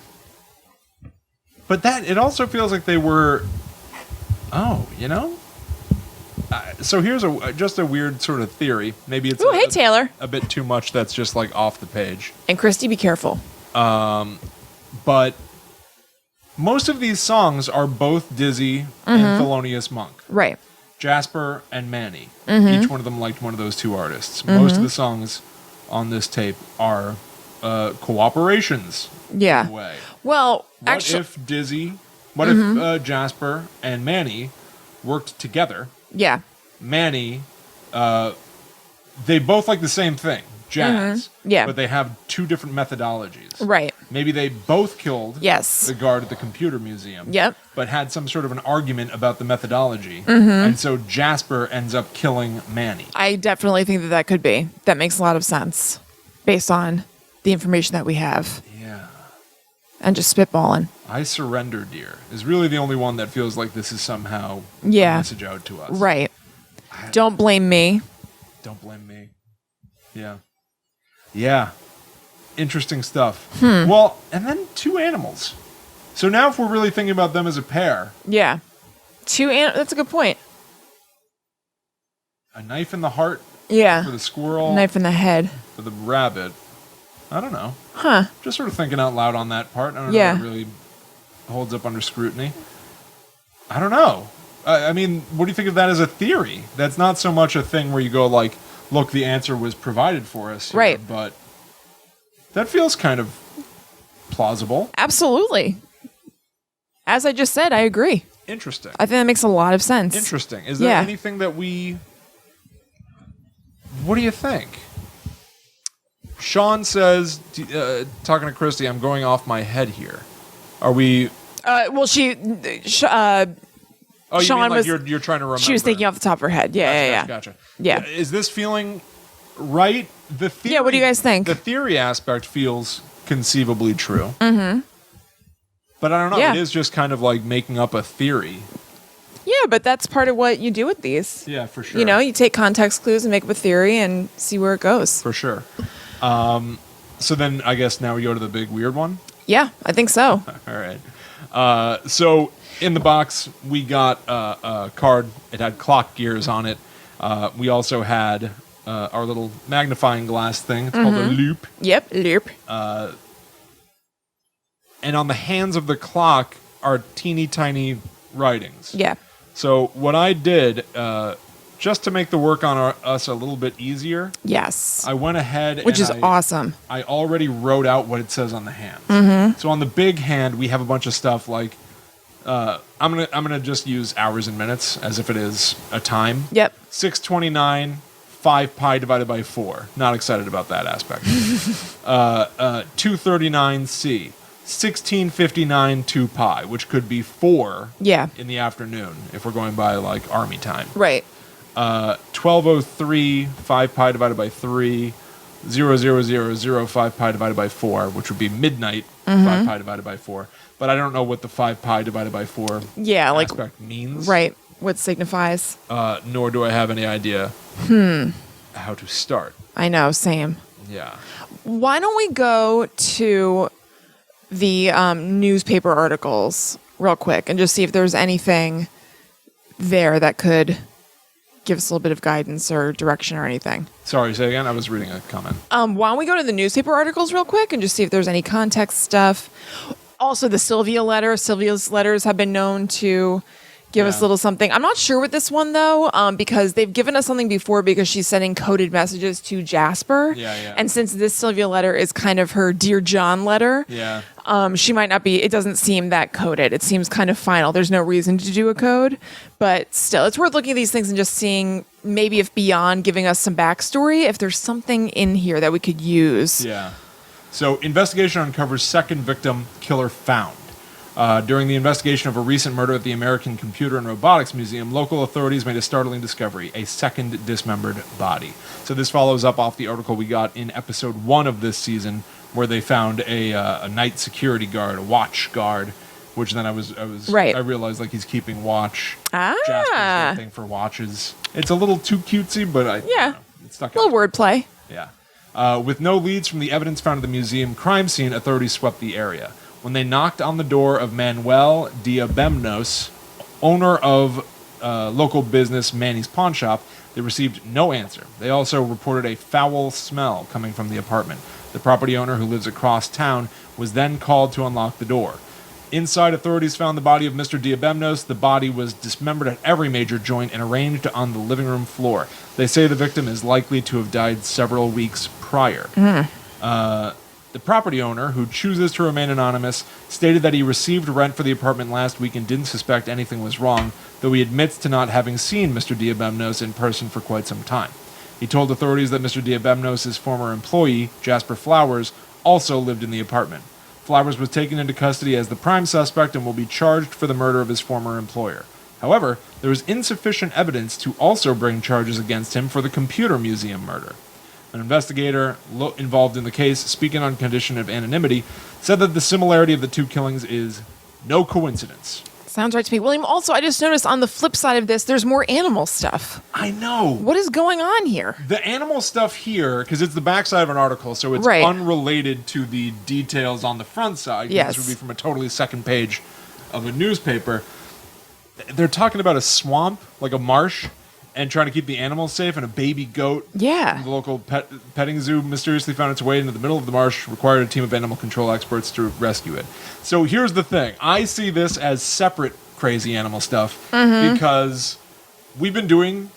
But it also feels like they were... Oh, you know? So here's just a weird sort of theory. Maybe it's Hey, Taylor. a bit too much that's just like off the page. And Christy, be careful. But most of these songs are both Dizzy and Thelonious Monk. Right. Jasper and Manny. Each one of them liked one of those two artists. Most of the songs on this tape are cooperations. Yeah. In a way. Well, What actually... if Dizzy... What if Jasper and Manny worked together? Yeah. Manny, they both like the same thing, jazz. Yeah. But they have two different methodologies. Right. Maybe they both killed Yes. the guard at the computer museum. Yep. But had some sort of an argument about the methodology. And so Jasper ends up killing Manny. I definitely think that could be. That makes a lot of sense based on the information that we have. Yeah. and just spitballing. I surrender, dear, is really the only one that feels like this is somehow a message out to us. Right. Don't blame me. Don't blame me. Yeah. Yeah. Interesting stuff. Well, and then 2 animals. So now if we're really thinking about them as a pair. Yeah. That's a good point. A knife in the heart Yeah. for the squirrel. Knife in the head. For the rabbit. I don't know. Huh. Just sort of thinking out loud on that part. I don't know if it really holds up under scrutiny. I don't know. I mean, what do you think of that as a theory? That's not so much a thing where you go like, look, the answer was provided for us. Here, right. But that feels kind of plausible. Absolutely. As I just said, I agree. Interesting. I think that makes a lot of sense. Interesting. Is there anything that what do you think? Sean says, talking to Christy, I'm going off my head here. Are we... Well, Oh, Sean you mean like was, you're trying to remember. She was thinking off the top of her head. Yeah, Gotcha. Yeah. Is this feeling right? The theory, yeah, what do you guys think? The theory aspect feels conceivably true. Mm-hmm. But I don't know. Yeah. It is just kind of like making up a theory. Yeah, but that's part of what you do with these. Yeah, for sure. You know, you take context clues and make up a theory and see where it goes. For sure. So then I guess now we go to the big weird one? Yeah, I think so. All right. So... in the box, we got a card. It had clock gears on it. We also had our little magnifying glass thing. It's called a loop. Yep, loop. And on the hands of the clock are teeny tiny writings. Yeah. So what I did, just to make the work on us a little bit easier. Yes. I went ahead, which is awesome. I already wrote out what it says on the hands. So on the big hand, we have a bunch of stuff like. I'm gonna just use hours and minutes as if it is a time. Yep. 629, 5 pi divided by 4. Not excited about that aspect. 239 c, 1659 2 pi, which could be 4. Yeah. In the afternoon if we're going by like army time. Right. 1203, 5 pi divided by 3. 0.0005 pi divided by 4, which would be midnight. 5 pi divided by 4. But I don't know what the 5 pi divided by 4 aspect means. Right. What signifies. Nor do I have any idea how to start. I know, same. Yeah. Why don't we go to the newspaper articles real quick and just see if there's anything there that could give us a little bit of guidance or direction or anything. Sorry, say again? I was reading a comment. Why don't we go to the newspaper articles real quick and just see if there's any context stuff. Also, the Sylvia letter. Sylvia's letters have been known to give us a little something. I'm not sure with this one, though, because they've given us something before because she's sending coded messages to Jasper. Yeah. And since this Sylvia letter is kind of her Dear John letter, she might not be, it doesn't seem that coded. It seems kind of final. There's no reason to do a code. But still, it's worth looking at these things and just seeing maybe if beyond giving us some backstory, if there's something in here that we could use. Yeah. So, investigation uncovers second victim, killer found. During the investigation of a recent murder at the American Computer and Robotics Museum, local authorities made a startling discovery, a second dismembered body. So this follows up off the article we got in episode 1 of this season, where they found a night security guard, a watch guard, which then I realized like he's keeping watch. Jasper's got a thing for watches. It's a little too cutesy, but it's stuck out. A little wordplay. Yeah. With no leads from the evidence found at the museum crime scene, authorities swept the area. When they knocked on the door of Manuel Diabemnos, owner of local business Manny's Pawn Shop, they received no answer. They also reported a foul smell coming from the apartment. The property owner, who lives across town, was then called to unlock the door. Inside, authorities found the body of Mr. Diabemnos. The body was dismembered at every major joint and arranged on the living room floor. They say the victim is likely to have died several weeks prior. The property owner, who chooses to remain anonymous, stated that he received rent for the apartment last week and didn't suspect anything was wrong, though he admits to not having seen Mr. Diabemnos in person for quite some time. He told authorities that Mr. Diabemnos' former employee, Jasper Flowers, also lived in the apartment. Flowers was taken into custody as the prime suspect and will be charged for the murder of his former employer. However, there was insufficient evidence to also bring charges against him for the computer museum murder. An investigator involved in the case, speaking on condition of anonymity, said that the similarity of the two killings is no coincidence. Sounds right to me. William, also, I just noticed on the flip side of this, there's more animal stuff. I know. What is going on here? The animal stuff here, because it's the backside of an article, so it's unrelated to the details on the front side. Yes. This would be from a totally second page of a newspaper. They're talking about a swamp, like a marsh, and trying to keep the animals safe, and a baby goat. Yeah. The local petting zoo mysteriously found its way into the middle of the marsh, required a team of animal control experts to rescue it. So here's the thing. I see this as separate crazy animal stuff because we've been doing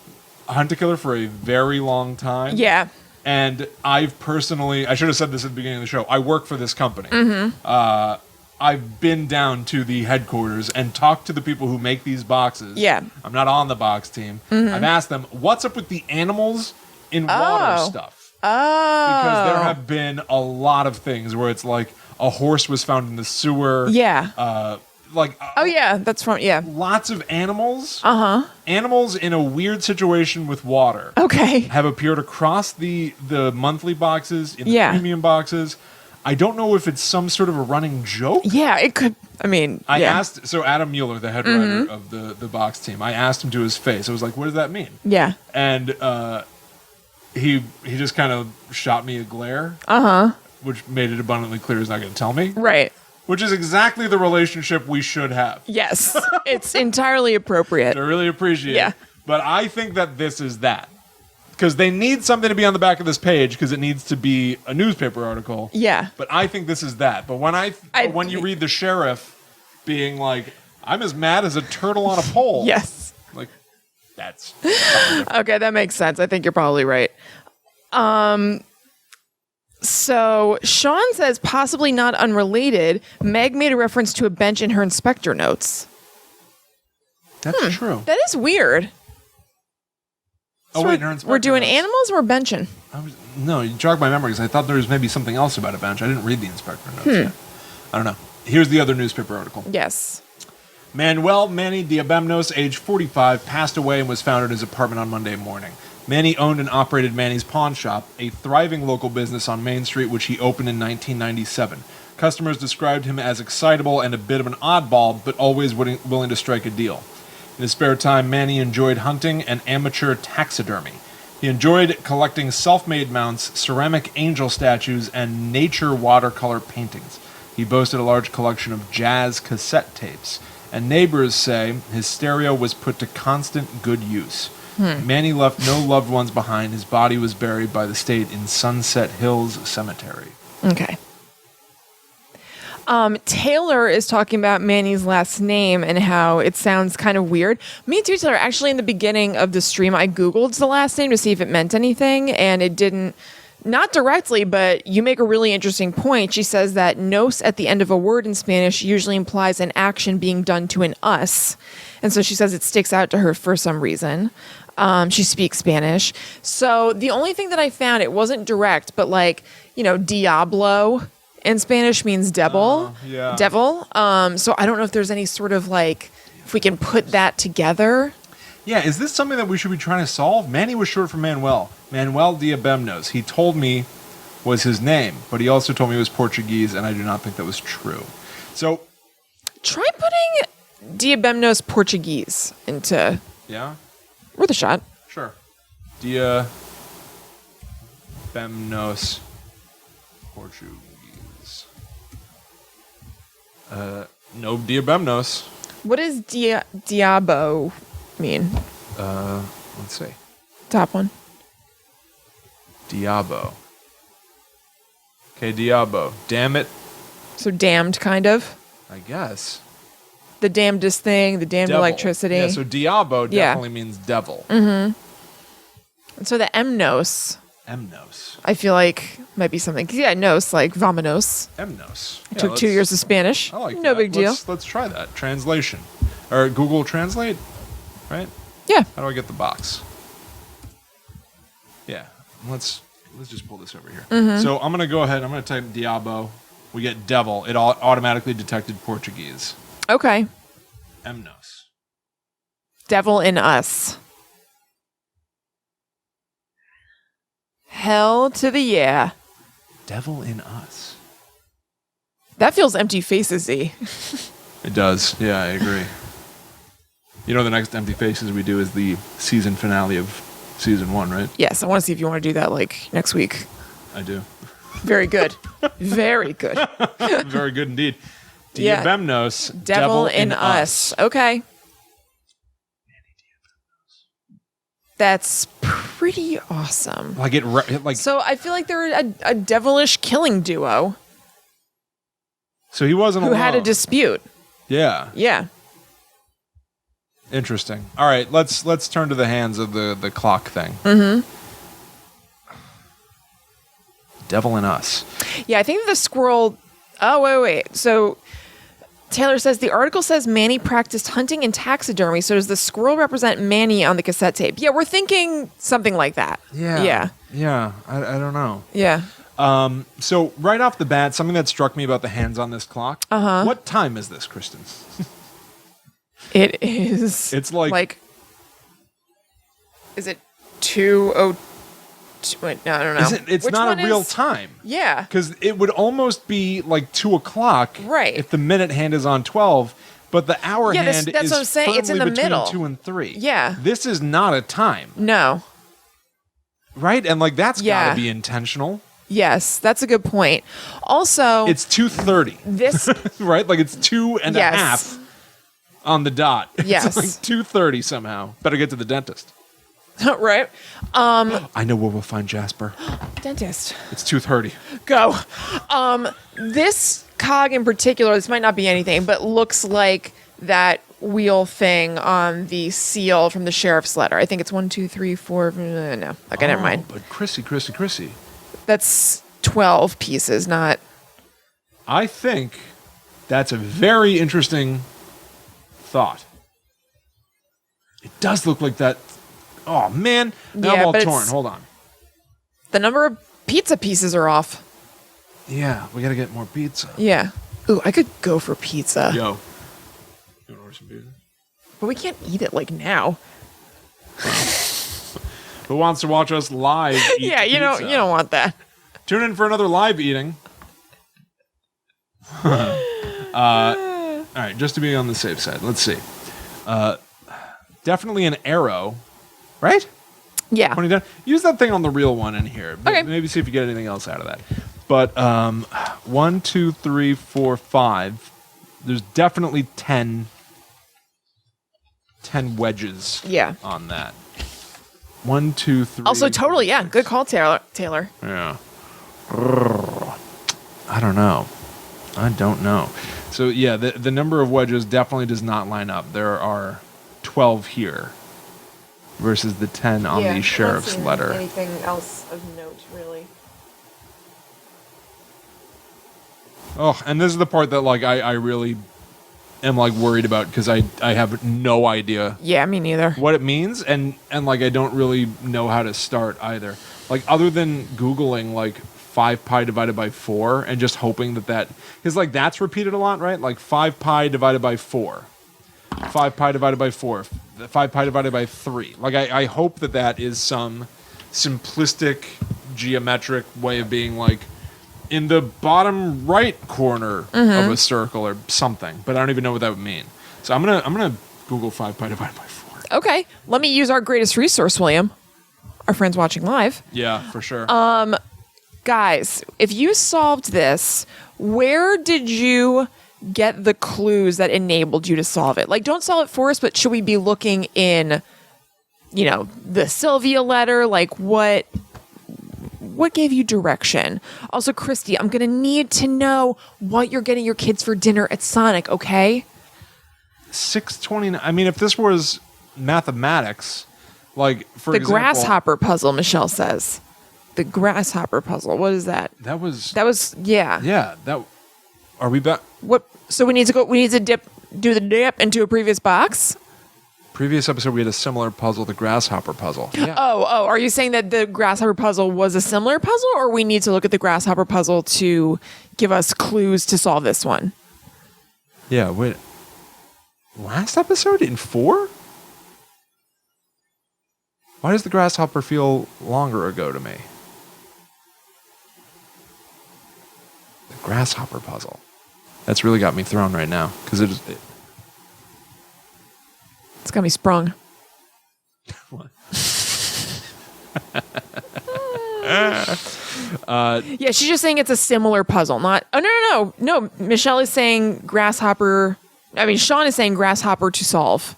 Hunt a Killer for a very long time. Yeah. And I've personally, I should have said this at the beginning of the show, I work for this company. I've been down to the headquarters and talked to the people who make these boxes. Yeah. I'm not on the box team. I've asked them, what's up with the animals in water stuff? Because there have been a lot of things where it's like a horse was found in the sewer. Yeah. That's from, yeah. Lots of animals. Animals in a weird situation with water. Okay. Have appeared across the monthly boxes, in the premium boxes. I don't know if it's some sort of a running joke. Yeah, it could. I mean, I asked, so Adam Mueller, the head writer of the box team, I asked him to his face. I was like, what does that mean? Yeah. And he just kind of shot me a glare. Which made it abundantly clear he's not going to tell me. Right. Which is exactly the relationship we should have. Yes. It's entirely appropriate. I really appreciate it. But I think that this is that. Because they need something to be on the back of this page because it needs to be a newspaper article. Yeah. But I think this is that. But when you read the sheriff being like, I'm as mad as a turtle on a pole. Yes. Like, that's... Okay, that makes sense. I think you're probably right. So Sean says, possibly not unrelated, Meg made a reference to a bench in her inspector notes. That's true. That is weird. So wait, we're doing notes. Animals or benching? No, you jogged my memory because I thought there was maybe something else about a bench. I didn't read the inspector notes yet. I don't know. Here's the other newspaper article. Yes. Manuel Manny Diabemnos, age 45, passed away and was found at his apartment on Monday morning. Manny owned and operated Manny's Pawn Shop, a thriving local business on Main Street, which he opened in 1997. Customers described him as excitable and a bit of an oddball, but always willing to strike a deal. In his spare time, Manny enjoyed hunting and amateur taxidermy. He enjoyed collecting self-made mounts, ceramic angel statues, and nature watercolor paintings. He boasted a large collection of jazz cassette tapes, and neighbors say his stereo was put to constant good use. Manny left no loved ones behind. His body was buried by the state in Sunset Hills Cemetery. Okay. Taylor is talking about Manny's last name and how it sounds kind of weird. Me too, Taylor. Actually, in the beginning of the stream, I Googled the last name to see if it meant anything, and it didn't. Not directly, but you make a really interesting point. She says that nos at the end of a word in Spanish usually implies an action being done to an us. And so she says it sticks out to her for some reason. She speaks Spanish. So the only thing that I found, it wasn't direct, but Diablo in Spanish means devil. Devil. So I don't know if there's any sort of if we can put that together. Yeah, is this something that we should be trying to solve? Manny was short for Manuel. Manuel Diabemnos. He told me was his name, but he also told me it was Portuguese, and I do not think that was true. So try putting Diabemnos Portuguese into... Yeah? Worth a shot. Sure. Diabemnos Portuguese. No Diabemnos. What does Diabo mean? Let's see. Top one. Diabo. Okay, Diabo. Damn it. So damned, kind of? I guess. The damnedest thing, the damned devil. Electricity. Yeah, so Diabo definitely means devil. Mm-hmm. And so the Emnos. Emnos. I feel like might be something. Yeah, nos, like vamonos. Emnos. I took 2 years of Spanish. I like no that. big deal. Let's try that. Translation. Or Google Translate, right? Yeah. How do I get the box? Yeah. Let's just pull this over here. Mm-hmm. So I'm going to go ahead. I'm going to type Diabo. We get devil. It automatically detected Portuguese. Okay. Emnos. Devil in us. Hell to the yeah. Devil in Us. That feels Empty Faces-y. It does. Yeah, I agree. You know, the next Empty Faces we do is the season finale of season 1, right? Yes, I want to see if you want to do that like next week. I do. Very good. Very good. Very good indeed. Yeah. Diabemnos. Devil in Us. Okay. That's pretty awesome. So I feel like they're a devilish killing duo. So he wasn't who alone. had a dispute. Yeah. Yeah. Interesting. All right, let's turn to the hands of the clock thing. Mm-hmm. Devil in Us. Yeah, I think the squirrel. Oh, wait. So Taylor says the article says Manny practiced hunting and taxidermy. So does the squirrel represent Manny on the cassette tape? Yeah, we're thinking something like that. Yeah. I don't know. Yeah. So right off the bat, something that struck me about the hands on this clock. Uh-huh. What time is this, Kristen? It is. It's like. Is it 2:02? Wait, no, I don't know. It's not a real time. Yeah. Because it would almost be like 2 o'clock. Right. If the minute hand is on 12, but the hour hand that's is what I'm saying. It's in the between middle. 2 and 3. Yeah. This is not a time. No. Right? And that's Yeah. got to be intentional. Yes, that's a good point. Also, It's 2:30. this Right? Like it's 2 and Yes. a half on the dot. Yes. It's like 2:30 somehow. Better get to the dentist. right? I know where we'll find Jasper. Dentist. It's 2:30. Go. This cog in particular, this might not be anything, but looks like that wheel thing on the seal from the sheriff's letter. I think it's 1, 2, 3, 4. No. Okay, never mind. But Chrissy. That's 12 pieces, not. I think that's a very interesting thought. It does look like that. Oh, man. Now I'm all torn. Hold on. The number of pizza pieces are off. Yeah, we got to get more pizza. Yeah. Ooh, I could go for pizza. Yo. You want to order some pizza? But we can't eat it like now. Who wants to watch us live eat Yeah, you don't want that. Tune in for another live eating. All right, just to be on the safe side, let's see. Definitely an arrow, right? Yeah. Pointing down. Use that thing on the real one in here. Okay. Maybe see if you get anything else out of that. But 1, 2, 3, 4, 5. There's definitely 10 wedges. Yeah. On that. 1, 2, 3. Also, totally, yeah. Good call, Taylor. Yeah. I don't know. So, yeah, the number of wedges definitely does not line up. There are 12 here versus the 10 on the sheriff's letter. Anything else of note, really? Oh, and this is the part that, like, I really am, like, worried about because I have no idea. Yeah, me neither. What it means, and like, I don't really know how to start either. Like, other than Googling, like, 5 pi divided by 4 and just hoping that because like that's repeated a lot, right? Like 5 pi divided by 4, 5 pi divided by 4, 5 pi divided by 3. Like I hope that is some simplistic geometric way of being like in the bottom right corner of a circle or something, but I don't even know what that would mean. So I'm gonna Google 5 pi divided by 4. Okay, let me use our greatest resource, William. Our friends watching live. Yeah, for sure. Guys, if you solved this, where did you get the clues that enabled you to solve it? Like, don't solve it for us, but should we be looking in, the Sylvia letter? Like, what gave you direction? Also, Christy, I'm going to need to know what you're getting your kids for dinner at Sonic, okay? 629. I mean, if this was mathematics, like, for example... The Grasshopper Puzzle, Michelle says. The Grasshopper Puzzle. What is that? That was yeah. Yeah, are we back? What? So we need to do the dip into a previous box? Previous episode we had a similar puzzle, the Grasshopper Puzzle. Yeah. Oh, are you saying that the Grasshopper Puzzle was a similar puzzle, or we need to look at the Grasshopper Puzzle to give us clues to solve this one? Yeah, wait. Last episode in 4? Why does the Grasshopper feel longer ago to me? Grasshopper Puzzle. That's really got me thrown right now because it's got me sprung. What? Yeah, she's just saying it's a similar puzzle. Not. Oh no. Michelle is saying Grasshopper. I mean, Sean is saying Grasshopper to solve.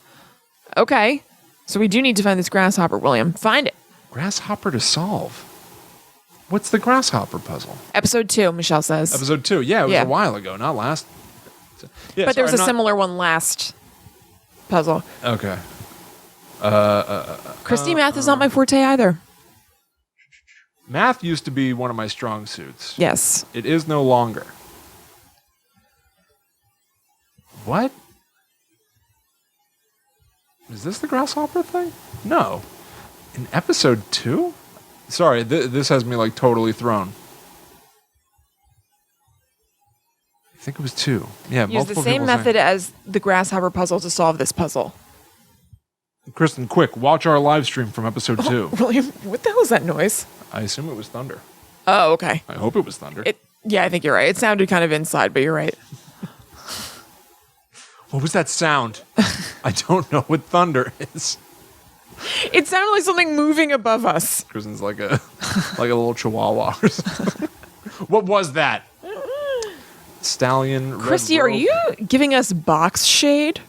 Okay, so we do need to find this Grasshopper, William. Find it. Grasshopper to solve. What's the Grasshopper Puzzle? Episode 2, Michelle says. Episode 2. Yeah, it was a while ago, not last. Yeah, but there was a similar one last puzzle. Okay. Christy, math is not my forte either. Math used to be one of my strong suits. Yes. It is no longer. What? Is this the Grasshopper thing? No. In episode 2? Sorry, this has me like totally thrown. I think it was 2. Yeah, use the same method as the Grasshopper puzzle to solve this puzzle. Kristen, quick, watch our live stream from episode 2. William, what the hell is that noise? I assume it was thunder. Oh, okay. I hope it was thunder. Yeah, I think you're right. It sounded kind of inside, but you're right. What was that sound? I don't know what thunder is. It sounded like something moving above us. Kristen's like a little chihuahua or something. What was that? Stallion. Christy, are you giving us box shade?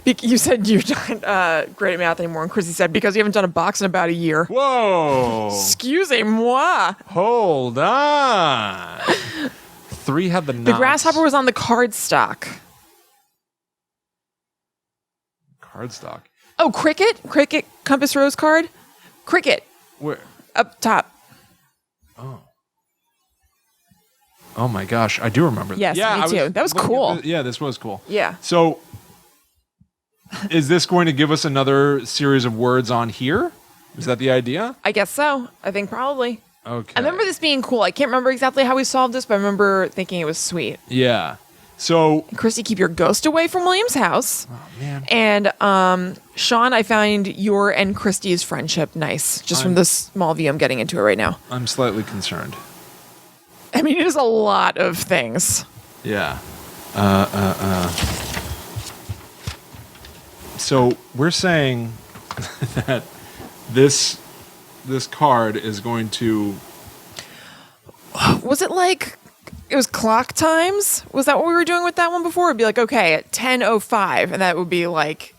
You said you're not great at math anymore, and Christy said because you haven't done a box in about a year. Whoa! Excusez-moi. Hold on. 3 had the knots. The Grasshopper was on the cardstock. Cardstock. Oh, Cricket? Cricket Compass Rose card? Cricket. Where? Up top. Oh. Oh my gosh, I do remember that. Yes, me too. That was cool. Yeah, this was cool. Yeah. So, is this going to give us another series of words on here? Is that the idea? I guess so. I think probably. Okay. I remember this being cool. I can't remember exactly how we solved this, but I remember thinking it was sweet. Yeah. So, Christy, keep your ghost away from William's house. Oh, man. And Sean, I find your and Christy's friendship nice, just from the small view I'm getting into it right now. I'm slightly concerned. I mean, it is a lot of things. Yeah. So we're saying that this card is going to. Was it like it was clock times? Was that what we were doing with that one before? It'd be like, okay, at 10:05, and that would be like,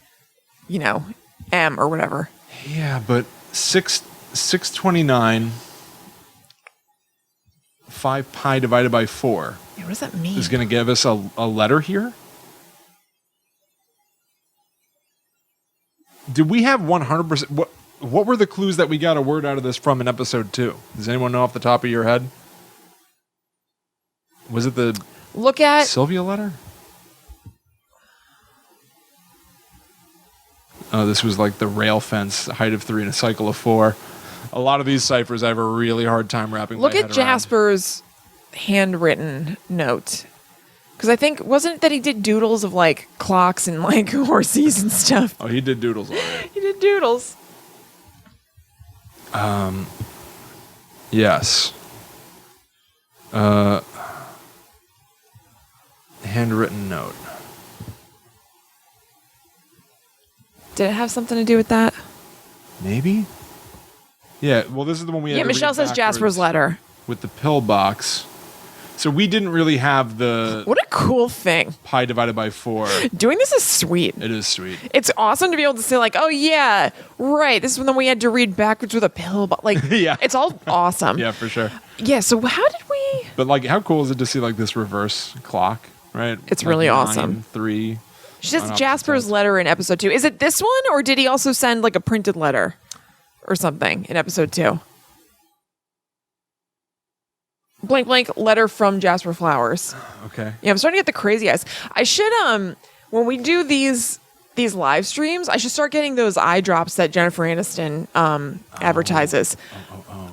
M or whatever. Yeah, but 629. 5 pi divided by 4. Yeah, what does that mean? Is going to give us a letter here? Did we have 100%? What were the clues that we got a word out of this from in episode 2? Does anyone know off the top of your head? Was it the Sylvia letter? Oh, this was like the rail fence, height of 3 and a cycle of 4. A lot of these ciphers I have a really hard time wrapping my head around. Look at Jasper's handwritten note. Because I think, wasn't it that he did doodles of like clocks and like horses and stuff? Oh, he did doodles already. He did doodles. Yes. Handwritten note. Did it have something to do with that? Maybe? Yeah, well, this is the one we had to Michelle read says Jasper's letter. With the pill box. So we didn't really have the... What a cool thing. Pi divided by 4. Doing this is sweet. It is sweet. It's awesome to be able to say like, oh yeah, right. This is when we had to read backwards with a pill box. Like, yeah. It's all awesome. Yeah, for sure. Yeah, so how did we... But like, how cool is it to see like this reverse clock, right? It's like really 9, awesome. 3. She says Jasper's letter in episode 2. Is it this one, or did he also send like a printed letter or something in episode 2? Blank, blank, letter from Jasper Flowers. Okay. Yeah, I'm starting to get the crazy eyes. I should, when we do these live streams, I should start getting those eye drops that Jennifer Aniston advertises.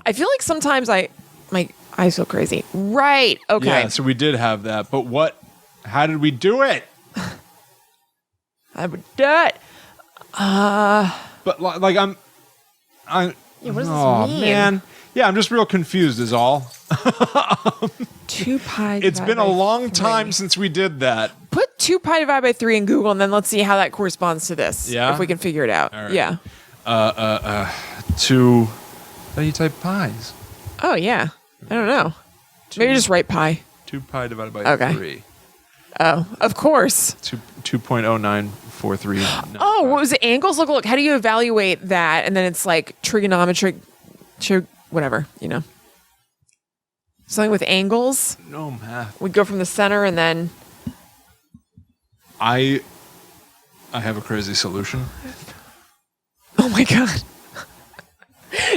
I feel like sometimes my eyes feel crazy. Right. Okay. Yeah, so we did have that, but how did we do it? I would do it. But like yeah, what does this mean? Man. Yeah, I'm just real confused is all. 2 pi. It's been a long 3. time since we did that. Put 2 pi divided by 3 in Google, and then let's see how that corresponds to this. Yeah? If we can figure it out. All right. Yeah. 2. How do you type pies? Oh, yeah. I don't know. Maybe just write pi. 2 pi divided by Okay. 3. Oh, of course. 2.0943. Oh, what was it? Angles? Look. How do you evaluate that? And then it's like trigonometric, whatever, Something with angles. No math. We go from the center and then. I have a crazy solution. Oh my God.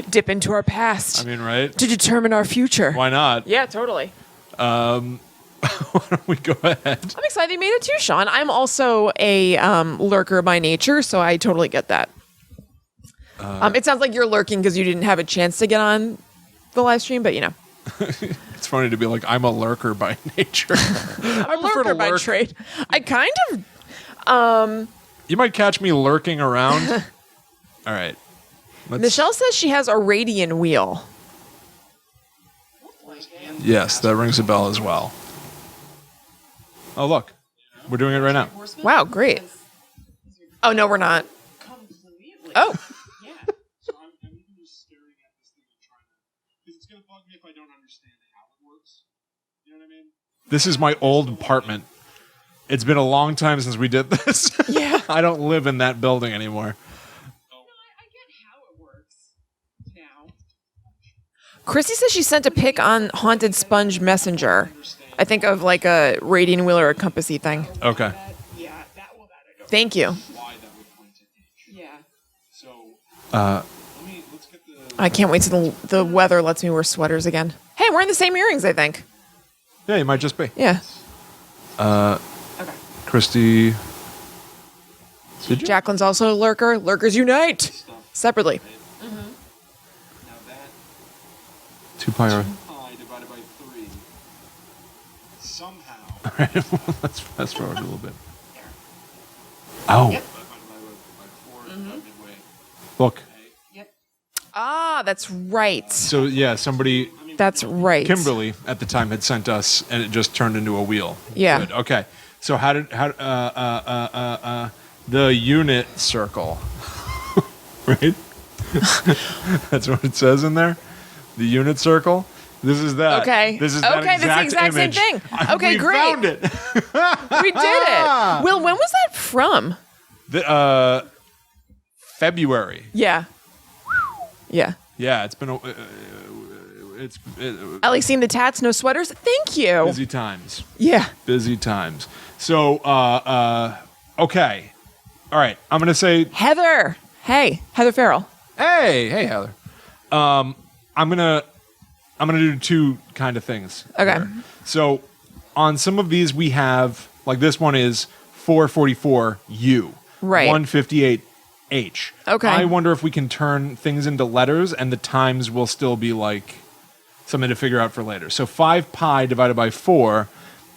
Dip into our past. I mean, right? To determine our future. Why not? Yeah, totally. Why don't we go ahead? I'm excited you made it too, Sean. I'm also a lurker by nature, so I totally get that. It sounds like you're lurking because you didn't have a chance to get on the live stream, but It's funny to be like, I'm a lurker by nature. I'm a lurker by trade. I kind of. You might catch me lurking around. All right. Michelle says she has a radian wheel. Yes, that rings a bell as well. Oh, look. We're doing it right now. Wow, great. Oh, no, we're not. Oh. Yeah. So I'm even just staring at this thing and trying to... Because it's going to bug me if I don't understand how it works. You know what I mean? This is my old apartment. It's been a long time since we did this. Yeah. I don't live in that building anymore. I get how it works now. Chrissy says she sent a pic on Haunted Sponge Messenger. I think of like a radian wheel or a compassy thing. Okay. Yeah, that I don't Thank you. know why that would point to H. Yeah. So, let's get the... I can't wait till the weather lets me wear sweaters again. Hey, I'm wearing the same earrings, I think. Yeah, you might just be. Yeah. Okay. Christy. Did you? Jacqueline's also a lurker. Lurkers unite! Separately. Now that 2 pi. 2 pi divided by 3 somehow... All right. Let's fast forward a little bit. Oh, Divided by 4 divided by look. Ah, that's right. So, yeah, somebody, That's right. Kimberly at the time, had sent us, and it just turned into a wheel. Yeah. Good. Okay. So, the unit circle. Right? That's what it says in there? The unit circle? This is that. Okay. This is that Okay, that's the exact same image. thing. Okay, we great. found it. We did it. Will, when was that from? February. Yeah. Yeah. Yeah, it's been Ellie seen the tats, no sweaters. Thank you. busy times. Yeah. Busy times. So, okay. All right. I'm going to say, Heather. Hey, Heather Farrell. hey, Heather. I'm going to do two kind of things. Okay. here. So, on some of these we have, like this one is 444U. Right. 158H. Okay. I wonder if we can turn things into letters and the times will still be like something to figure out for later. So 5 pi divided by 4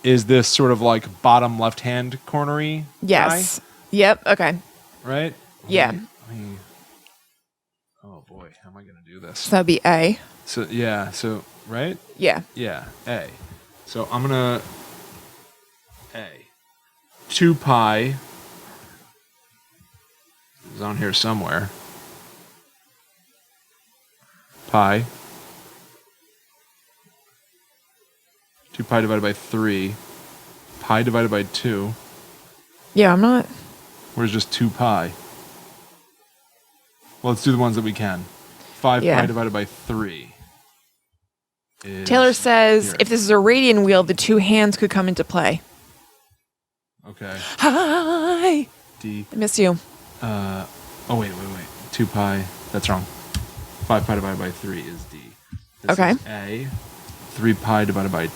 is this sort of like bottom left-hand cornery Yes. guy, Yep. Okay. right? Yeah. Oh boy, how am I going to do this? So that'd be A. So yeah, so right? Yeah. Yeah, A. So I'm going to A. 2 pi is on here somewhere. Pi. 2 pi divided by 3. Pi divided by 2. Yeah, I'm not. Where's just 2 pi? Well, let's do the ones that we can. 5 Yeah. pi divided by 3. Taylor says here. if this is a radian wheel, the two hands could come into play. Okay. Hi. D. I miss you. Oh, wait. 2 pi. That's wrong. 5 pi divided by 3 is D. This Okay. is A. 3 pi divided by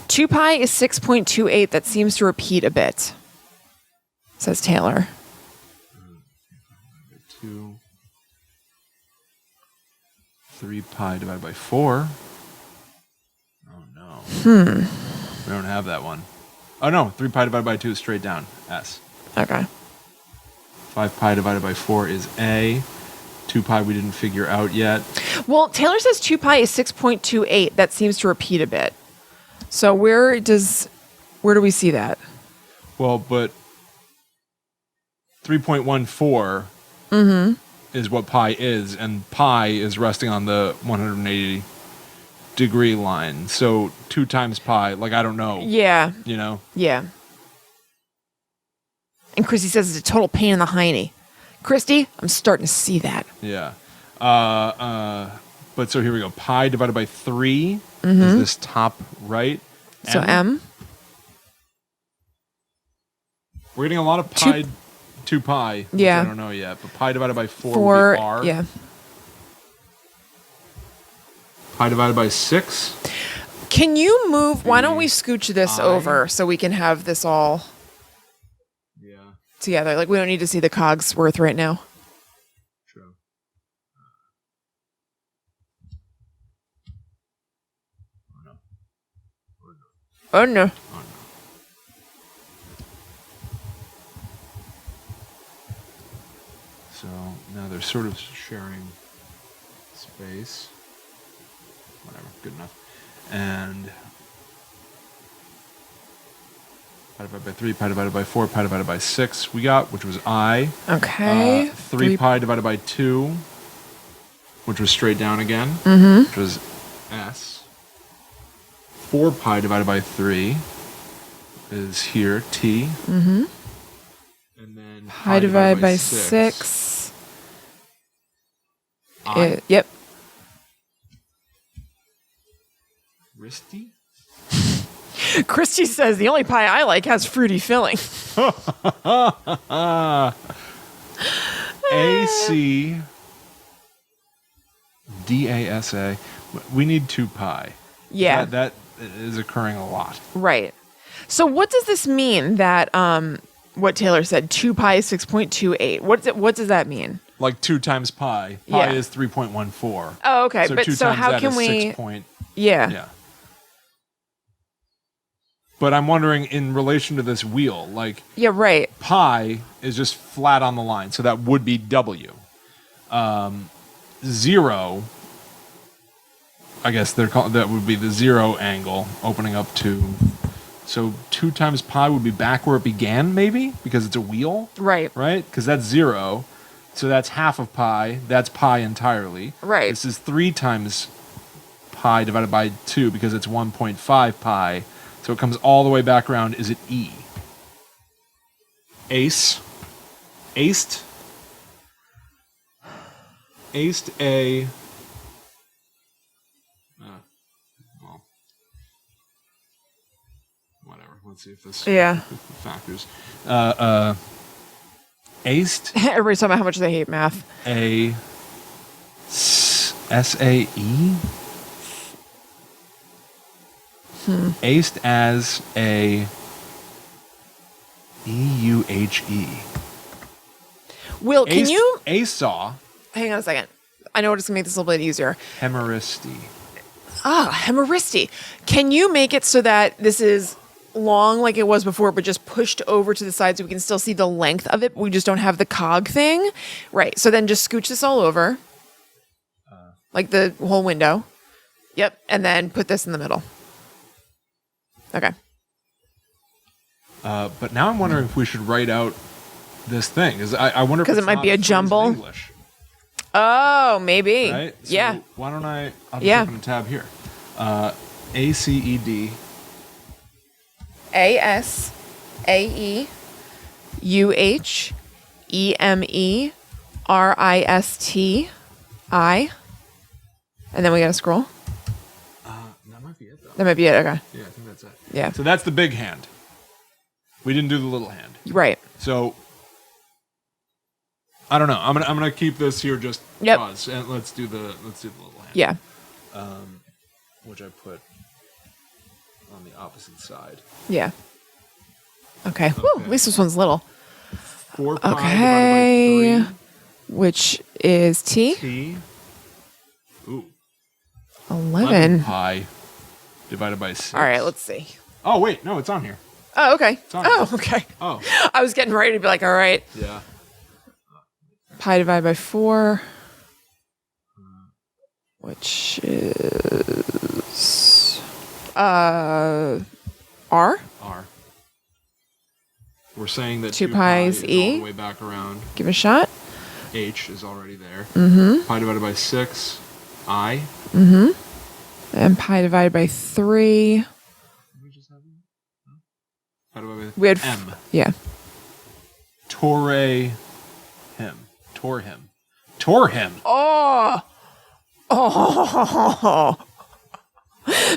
2 pi is 6.28. That seems to repeat a bit, says Taylor. 2. 3 pi divided by 4. Oh, no. We don't have that one. Oh, no. 3 pi divided by 2 is straight down. S. Okay. 5 pi divided by 4 is A. 2 pi we didn't figure out yet. Well, Taylor says 2 pi is 6.28. That seems to repeat a bit. So where do we see that? Well, but 3.14 is what pi is, and pi is resting on the 180 degree line. So 2 times pi, like, I don't know. Yeah. You know? Yeah. And Christy says it's a total pain in the hiney. Christy, I'm starting to see that. Yeah. But so here we go. Pi divided by 3 is this top right. So M. We're getting a lot of pi, 2 pi. Which I don't know yet. But pi divided by 4 would be R. Yeah. Pi divided by 6. Can you move? Why don't we scooch this over so we can have this all together? Like, we don't need to see the Cogsworth right now. True. Oh no. So now they're sort of sharing space. Whatever, good enough. And pi divided by 3, pi divided by 4, pi divided by 6 we got, which was I. Okay. 3 pi divided by 2, which was straight down again, which was S. 4 pi divided by 3 is here, T. And then Pi divided by 6. Yep. Risty? Christy says the only pie I like has fruity filling. AC DASA. We need 2 pi. Yeah. That is occurring a lot. Right. So what does this mean that what Taylor said, 2 pi is 6.28? What does that mean? Like 2 times pi. Pi is 3.14. Oh, okay. So but 2 so times how that can is we 6 point. Yeah. But I'm wondering, in relation to this wheel, like, Yeah, right. pi is just flat on the line, so that would be W. 0, I guess that would be the 0 angle opening up to. So 2 times pi would be back where it began, maybe, because it's a wheel. Right. Right? Because that's 0. So that's half of pi. That's pi entirely. Right. This is 3 times pi divided by 2 because it's 1.5 pi. So it comes all the way back around. Is it E? Aced a. Well, whatever. Let's see if this factors. Aced. Everybody's talking about how much they hate math. A. SAE. Aced as a EUHE. Will, can you ASAW. hang on a second? I know it's gonna make this a little bit easier. Hemeristy. Hemeristy. Can you make it so that this is long like it was before, but just pushed over to the side so we can still see the length of it? We just don't have the cog thing. Right. So then just scooch this all over. Like the whole window. Yep. And then put this in the middle. Okay. But now I'm wondering if we should write out this thing. I wonder because it might be a jumble. English. Oh, maybe. Right? So yeah. Why don't I'll just open a tab here. ACED. ASAE UHEMERISTI. And then we got to scroll. That might be it, though. That might be it. Okay. Yeah, I think that's it. Yeah. So that's the big hand. We didn't do the little hand. Right. So I don't know. I'm gonna keep this here just pause, and let's do the little hand. Yeah. Which I put on the opposite side. Yeah. Okay. Whew, at least this one's little. 4 pi divided by 3. Which is T. T. Ooh. 11 pi divided by 6. All right, let's see. Oh, wait. No, it's on here. Oh, okay. on here. Oh, okay. Oh. I was getting ready to be like, all right. Yeah. Pi divided by 4. which is R. R. We're saying that 2 2 pi pi is is E. all the way back around. Give it a shot. H is already there. Mm-hmm. Pi divided by 6, I. Mm-hmm. And pi divided by 3. Pi divided by We had M. Yeah. Tore him. Tore him. Tore him. Oh.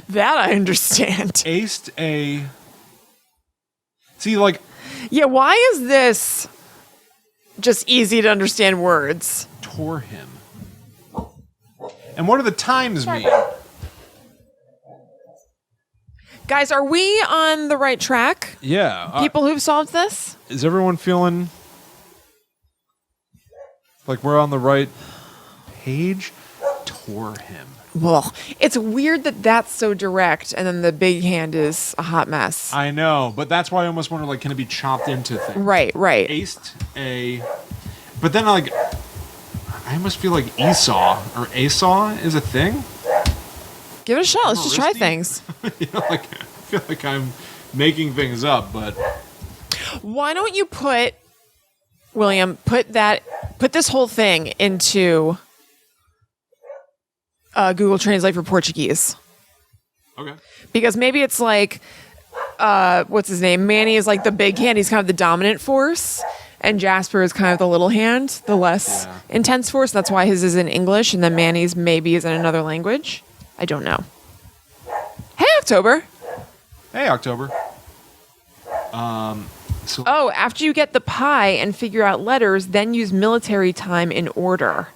That I understand. Aced a... See, like... Yeah, why is this just easy to understand words? Tore him. And what do the times mean? Guys, are we on the right track? Yeah. People who've solved this? Is everyone feeling like we're on the right page? Tore him. Well, it's weird that that's so direct, and then the big hand is a hot mess. I know, but that's why I almost wonder, like, can it be chopped into things? Right. Aced a... But then, like, I almost feel like Esau or Esau is a thing. Give it a shot. Let's just try things. You know, like, I feel like I'm making things up, but... Why don't you put this whole thing into Google Translate for Portuguese? Okay. Because maybe it's like, what's his name? Manny is like the big hand. He's kind of the dominant force. And Jasper is kind of the little hand, the less intense force. That's why his is in English. And then Manny's maybe is in another language. I don't know. Hey, October. Hey, October. Oh, after you get the pi and figure out letters, then use military time in order.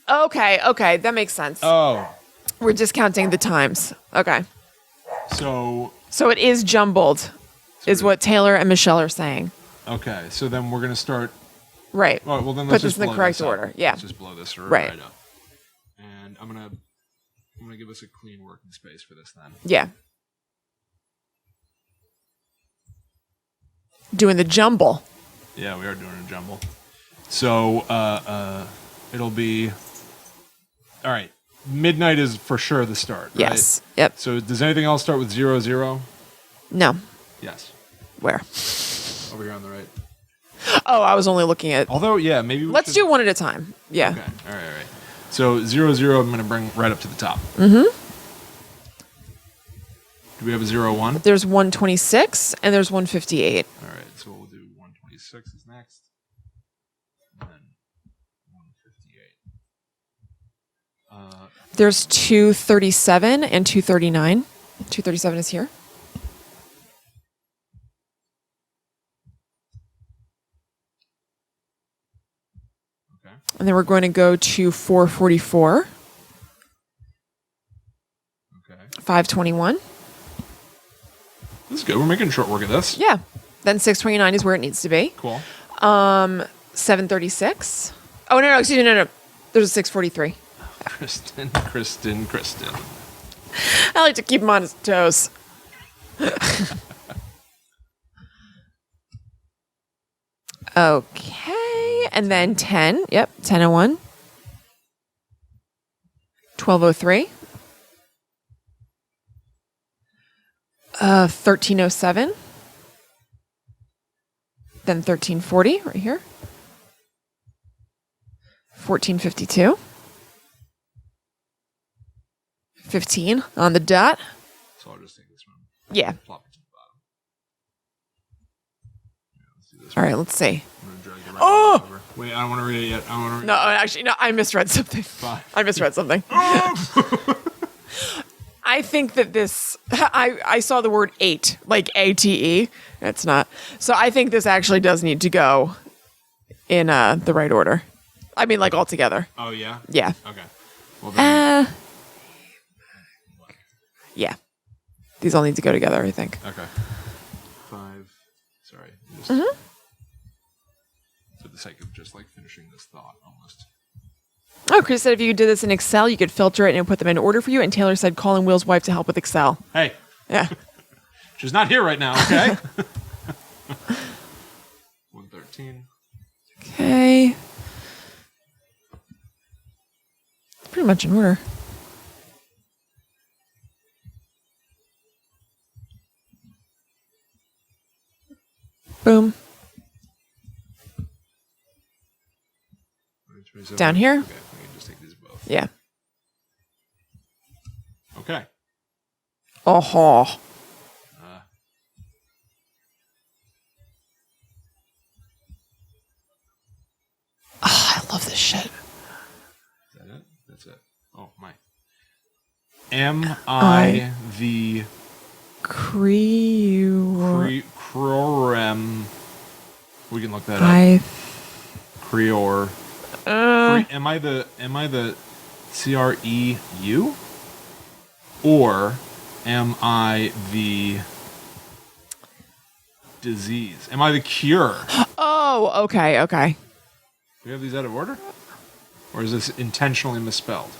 Okay, that makes sense. Oh. We're discounting the times. Okay. So it is jumbled, is what Taylor and Michelle are saying. Okay, so then we're going to start... Right. All right, well, then Put let's this just in the blow correct this up. order. Yeah. Let's just blow this Right. up. And I'm going to give us a clean working space for this then. Yeah. Doing the jumble. Yeah, we are doing a jumble. So it'll be... All right. Midnight is for sure the start, right? Yes. Yep. So does anything else start with 00? No. Yes. Where? Over here on the right. Oh, I was only looking at... Although, yeah, maybe Let's do one at a time. Yeah. Okay. All right. So 00 I'm going to bring right up to the top. Mm-hmm. Do we have a 01? There's 126 and there's 158. All right. So we'll do 126 is next. And then 158. There's 237 and 239. 237 is here. Okay. And then we're going to go to 444. Okay. 521. This is good. We're making short work of this. Yeah. Then 629 is where it needs to be. Cool. 736. Oh, no. Excuse me. No. There's a 643. Kristen. I like to keep him on his toes. Okay. And then 10. Yep. 1001. 1203. 1307. Then 1340 right here. 1452. 15 on the dot. So I'll just take this one. Yeah. Plop it to the bottom. Yeah, let's do this All one. right, let's see. I'm going to drag the right Oh! one over. Wait, I don't want to read it yet. No, actually, no, I misread something. 5. I misread something. I think that this, I saw the word 8, like ATE. It's not. So I think this actually does need to go in the right order. I mean, like all together. Oh, yeah? Yeah. Okay. Well, then. Yeah. These all need to go together, I think. Okay. 5. Sorry. Just, for the sake of just like finishing this thought almost. Oh, Chris said if you did this in Excel, you could filter it and put them in order for you. And Taylor said calling Will's wife to help with Excel. Hey. Yeah. She's not here right now, okay? 113. Okay. Pretty much in order. Boom. Down here? Okay, we can just take these both. Yeah. Okay. Oh. I love this shit. Is that it? That's it. Oh, my. Am I the Crorem? We can look that up. Creor. Am I the CREU? Or am I the disease? Am I the cure? Oh, okay. Do we have these out of order? Or is this intentionally misspelled?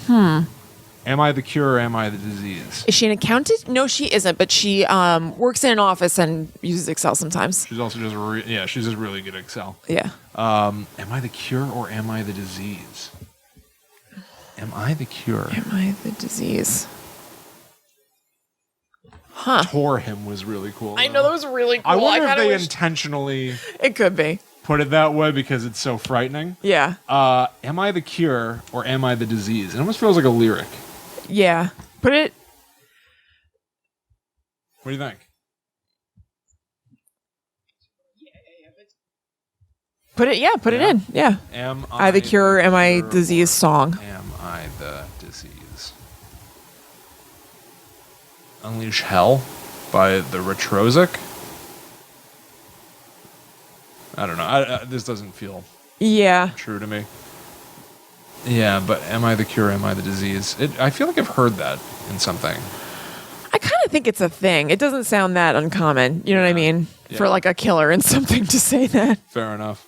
Am I the cure or am I the disease? Is she an accountant? No, she isn't, but she works in an office and uses Excel sometimes. She's also just she's just really good at Excel. Yeah. Am I the cure or am I the disease? Am I the cure? Am I the disease? Huh. Tore him was really cool. I know, that was really cool. I wonder if they intentionally it could be put it that way because it's so frightening. Yeah. Am I the cure or am I the disease? It almost feels like a lyric. Yeah. Put it. What do you think? Put it. Yeah. Put it in. Yeah. Am I the cure or am I disease song? Am I the disease? Unleash Hell by the Retrozic. I don't know. This doesn't feel true to me. Yeah, but am I the cure? Am I the disease? I feel like I've heard that in something. I kind of think it's a thing. It doesn't sound that uncommon. You know what I mean? Yeah. For like a killer and something to say that. Fair enough.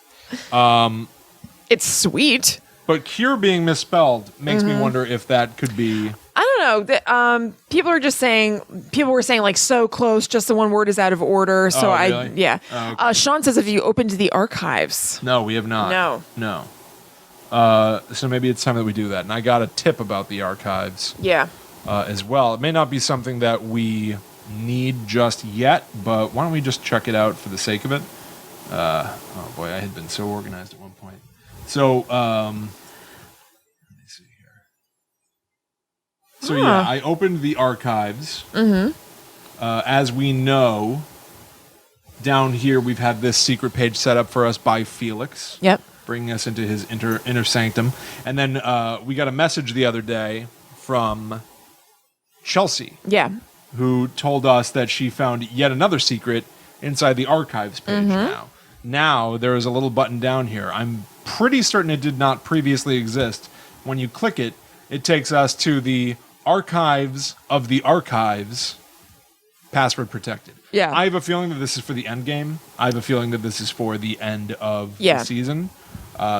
It's sweet. But cure being misspelled makes me wonder if that could be... I don't know. People were saying like so close, just the one word is out of order. So really? Yeah. Oh, okay. Sean says, have you opened the archives? No, we have not. No. So maybe it's time that we do that. And I got a tip about the archives. Yeah. As well. It may not be something that we need just yet, but why don't we just check it out for the sake of it? Oh boy, I had been so organized at one point. So, let me see here. So yeah, I opened the archives. As we know, down here we've had this secret page set up for us by Felix. Yep. Bringing us into his inner sanctum. And then we got a message the other day from Chelsea. Yeah. Who told us that she found yet another secret inside the archives page now. Now there is a little button down here. I'm pretty certain it did not previously exist. When you click it, it takes us to the archives of the archives, password protected. Yeah. I have a feeling that this is for the end game. I have a feeling that this is for the end of the season.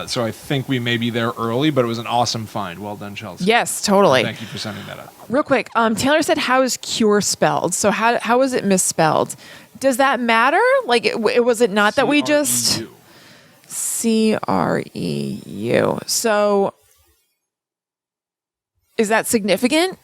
So I think we may be there early, but it was an awesome find. Well done, Chelsea. Yes, totally. Thank you for sending that up. Real quick, Taylor said, how is cure spelled? So how was it misspelled? Does that matter? Like, was it not that we just... CREU. So is that significant,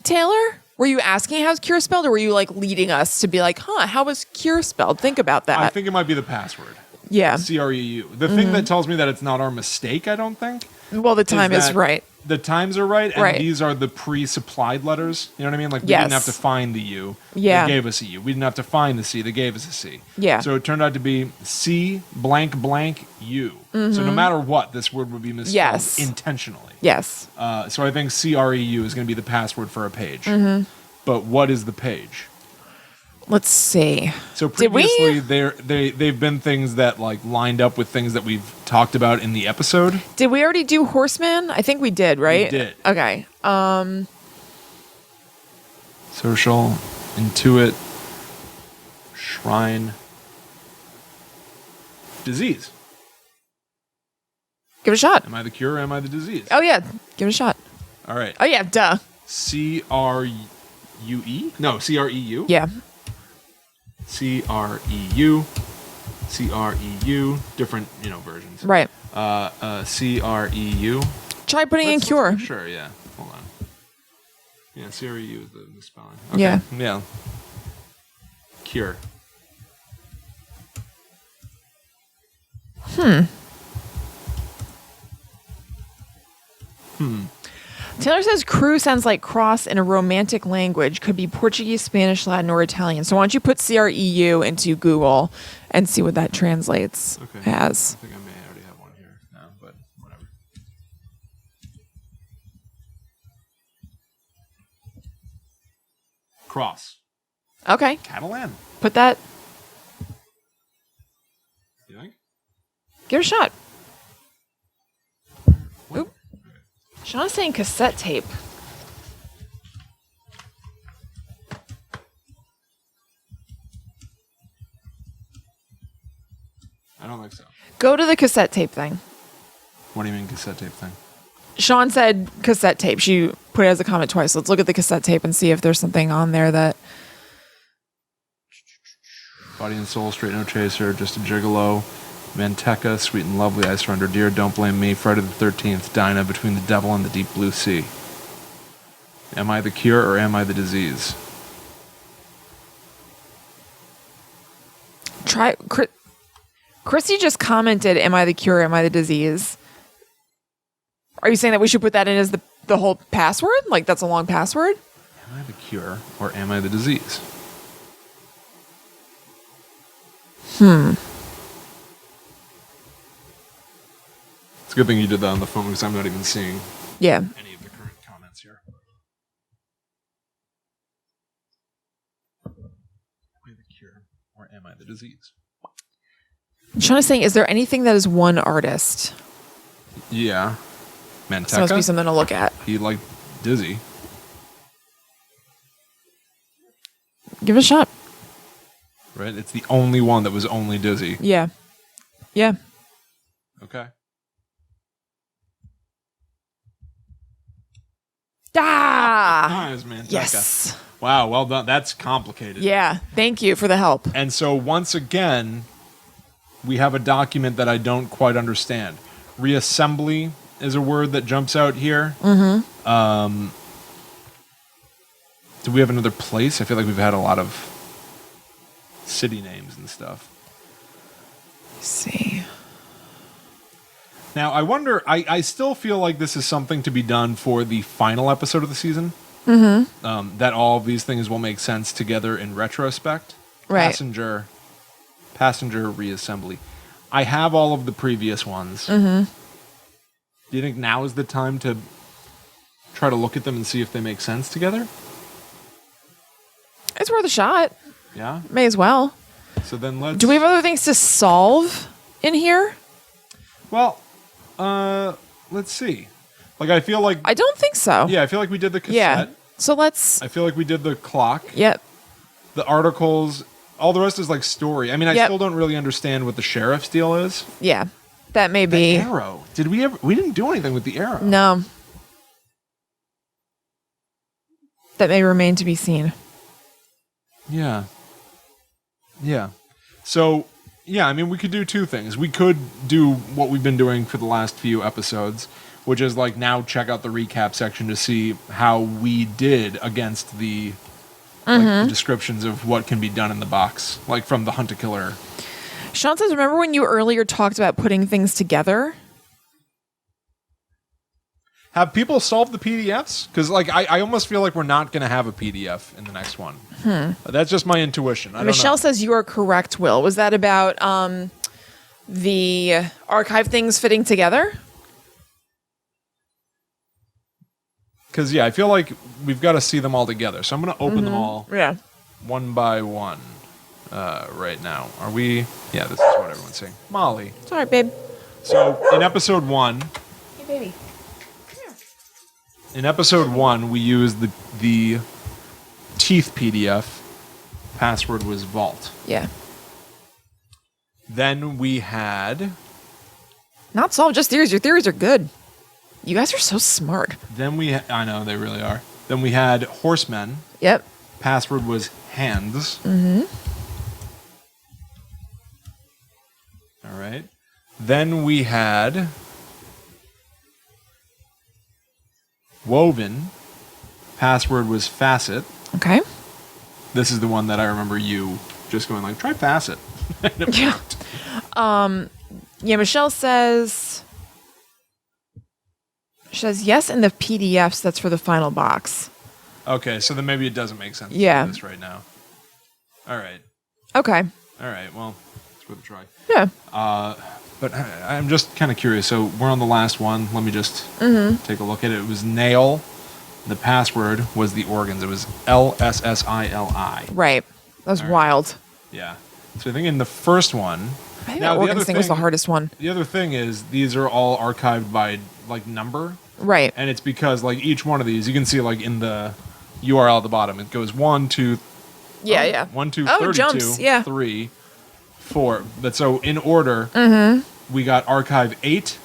Taylor? Were you asking how's cure spelled, or were you like leading us to be like, how was cure spelled? Think about that. I think it might be the password. Yeah. CREU. The thing that tells me that it's not our mistake, I don't think. Well, the time is right. The times are right, and these are the pre-supplied letters. You know what I mean? Like, we didn't have to find the U. Yeah. They gave us a U. We didn't have to find the C. They gave us a C. Yeah. So it turned out to be C blank blank U. So no matter what, this word would be misspelled intentionally. Yes. So I think CREU is going to be the password for a page. But what is the page? Let's see. So previously, they've been things that like lined up with things that we've talked about in the episode. Did we already do Horseman? I think we did, right? We did. Okay. Social, Intuit, Shrine, Disease. Give it a shot. Am I the cure or am I the disease? Oh, yeah. Give it a shot. All right. Oh, yeah. Duh. CRUE? No, CREU. Yeah. CREU. CREU. Different, versions. Right. CREU. Try putting in cure. Sure, yeah. Hold on. Yeah, CREU is the spelling. Okay. Yeah. Yeah. Cure. Taylor says crew sounds like cross in a romantic language. Could be Portuguese, Spanish, Latin, or Italian. So why don't you put CREU into Google and see what that translates as. I think I may already have one here now, but whatever. Cross. Okay. Catalan. Put that. You think? Give it a shot. Oop. Sean's saying cassette tape. I don't think so. Go to the cassette tape thing. What do you mean cassette tape thing? Sean said cassette tape. She put it as a comment twice. Let's look at the cassette tape and see if there's something on there that... Body and Soul, Straight No Chaser, Just a Gigolo, Manteca, Sweet and Lovely, I Surrender Dear, Don't Blame Me, Friday the 13th, Dinah, Between the Devil and the Deep Blue Sea. Am I the cure or am I the disease? Try... Chrissy just commented, am I the cure, am I the disease? Are you saying that we should put that in as the whole password? Like that's a long password? Am I the cure or am I the disease? It's a good thing you did that on the phone because I'm not even seeing Yeah. any of the current comments here. Am I the cure or am I the disease? Sean is saying, is there anything that is one artist? Yeah. Manteca? So must be something to look at. He liked Dizzy. Give it a shot. Right? It's the only one that was only Dizzy. Yeah. Yeah. Okay. Nice, Manteca. Yes. Wow, well done. That's complicated. Yeah. Thank you for the help. And so once again, we have a document that I don't quite understand. Reassembly is a word that jumps out here. Mm-hmm. Do we have another place? I feel like we've had a lot of city names and stuff. Let's see. Now, I wonder, I still feel like this is something to be done for the final episode of the season. Mm-hmm. That all of these things will make sense together in retrospect. Right. Passenger reassembly. I have all of the previous ones. Mm-hmm. Do you think now is the time to try to look at them and see if they make sense together? It's worth a shot. Yeah? May as well. So then let's... Do we have other things to solve in here? Well, let's see. Like, I feel like... I don't think so. Yeah, I feel like we did the cassette. Yeah. So let's... I feel like we did the clock. Yep. The articles. All the rest is like story. I mean, I still don't really understand what the sheriff's deal is. Yeah. That may be... The arrow. Did we ever... We didn't do anything with the arrow. No. That may remain to be seen. Yeah. Yeah. So, yeah, I mean, we could do two things. We could do what we've been doing for the last few episodes, which is like now check out the recap section to see how we did against the, like, the descriptions of what can be done in the box, like from the Hunt a Killer. Sean says, remember when you earlier talked about putting things together? Have people solved the PDFs? Because like I almost feel like we're not going to have a PDF in the next one. That's just my intuition. I don't Michelle know. says you are correct, Will. Was that about the archive things fitting together? Because, yeah, I feel like we've got to see them all together. So I'm going to open them all one by one right now. Are we? Yeah, this is what everyone's saying. Molly. It's all right, babe. So in episode 1... Hey, baby. In episode 1, we used the teeth PDF. Password was vault. Yeah. Then we had... Not solved, just theories. Your theories are good. You guys are so smart. Then we... I know, they really are. Then we had horsemen. Yep. Password was hands. Mm-hmm. All right. Then we had... Woven. Password was facet. Okay. This is the one that I remember you just going like, try facet. Yeah. Michelle says, yes in the PDFs. That's for the final box. Okay, so then maybe it doesn't make sense to do this right now. All right. Okay. All right, well, it's worth a try. Yeah. But I'm just kind of curious. So we're on the last one. Let me just take a look at it. It was nail. The password was the organs. It was LSSILI. Right. That was wild. Yeah. So I think in the first one... I think the organs thing was the hardest one. The other thing is these are all archived by like number. Right. And it's because like each one of these, you can see like in the URL at the bottom, it goes 1, 2... Yeah. 1, 2, Oh, 32, jumps. Yeah. 3, 4. But so in order, we got archive 8,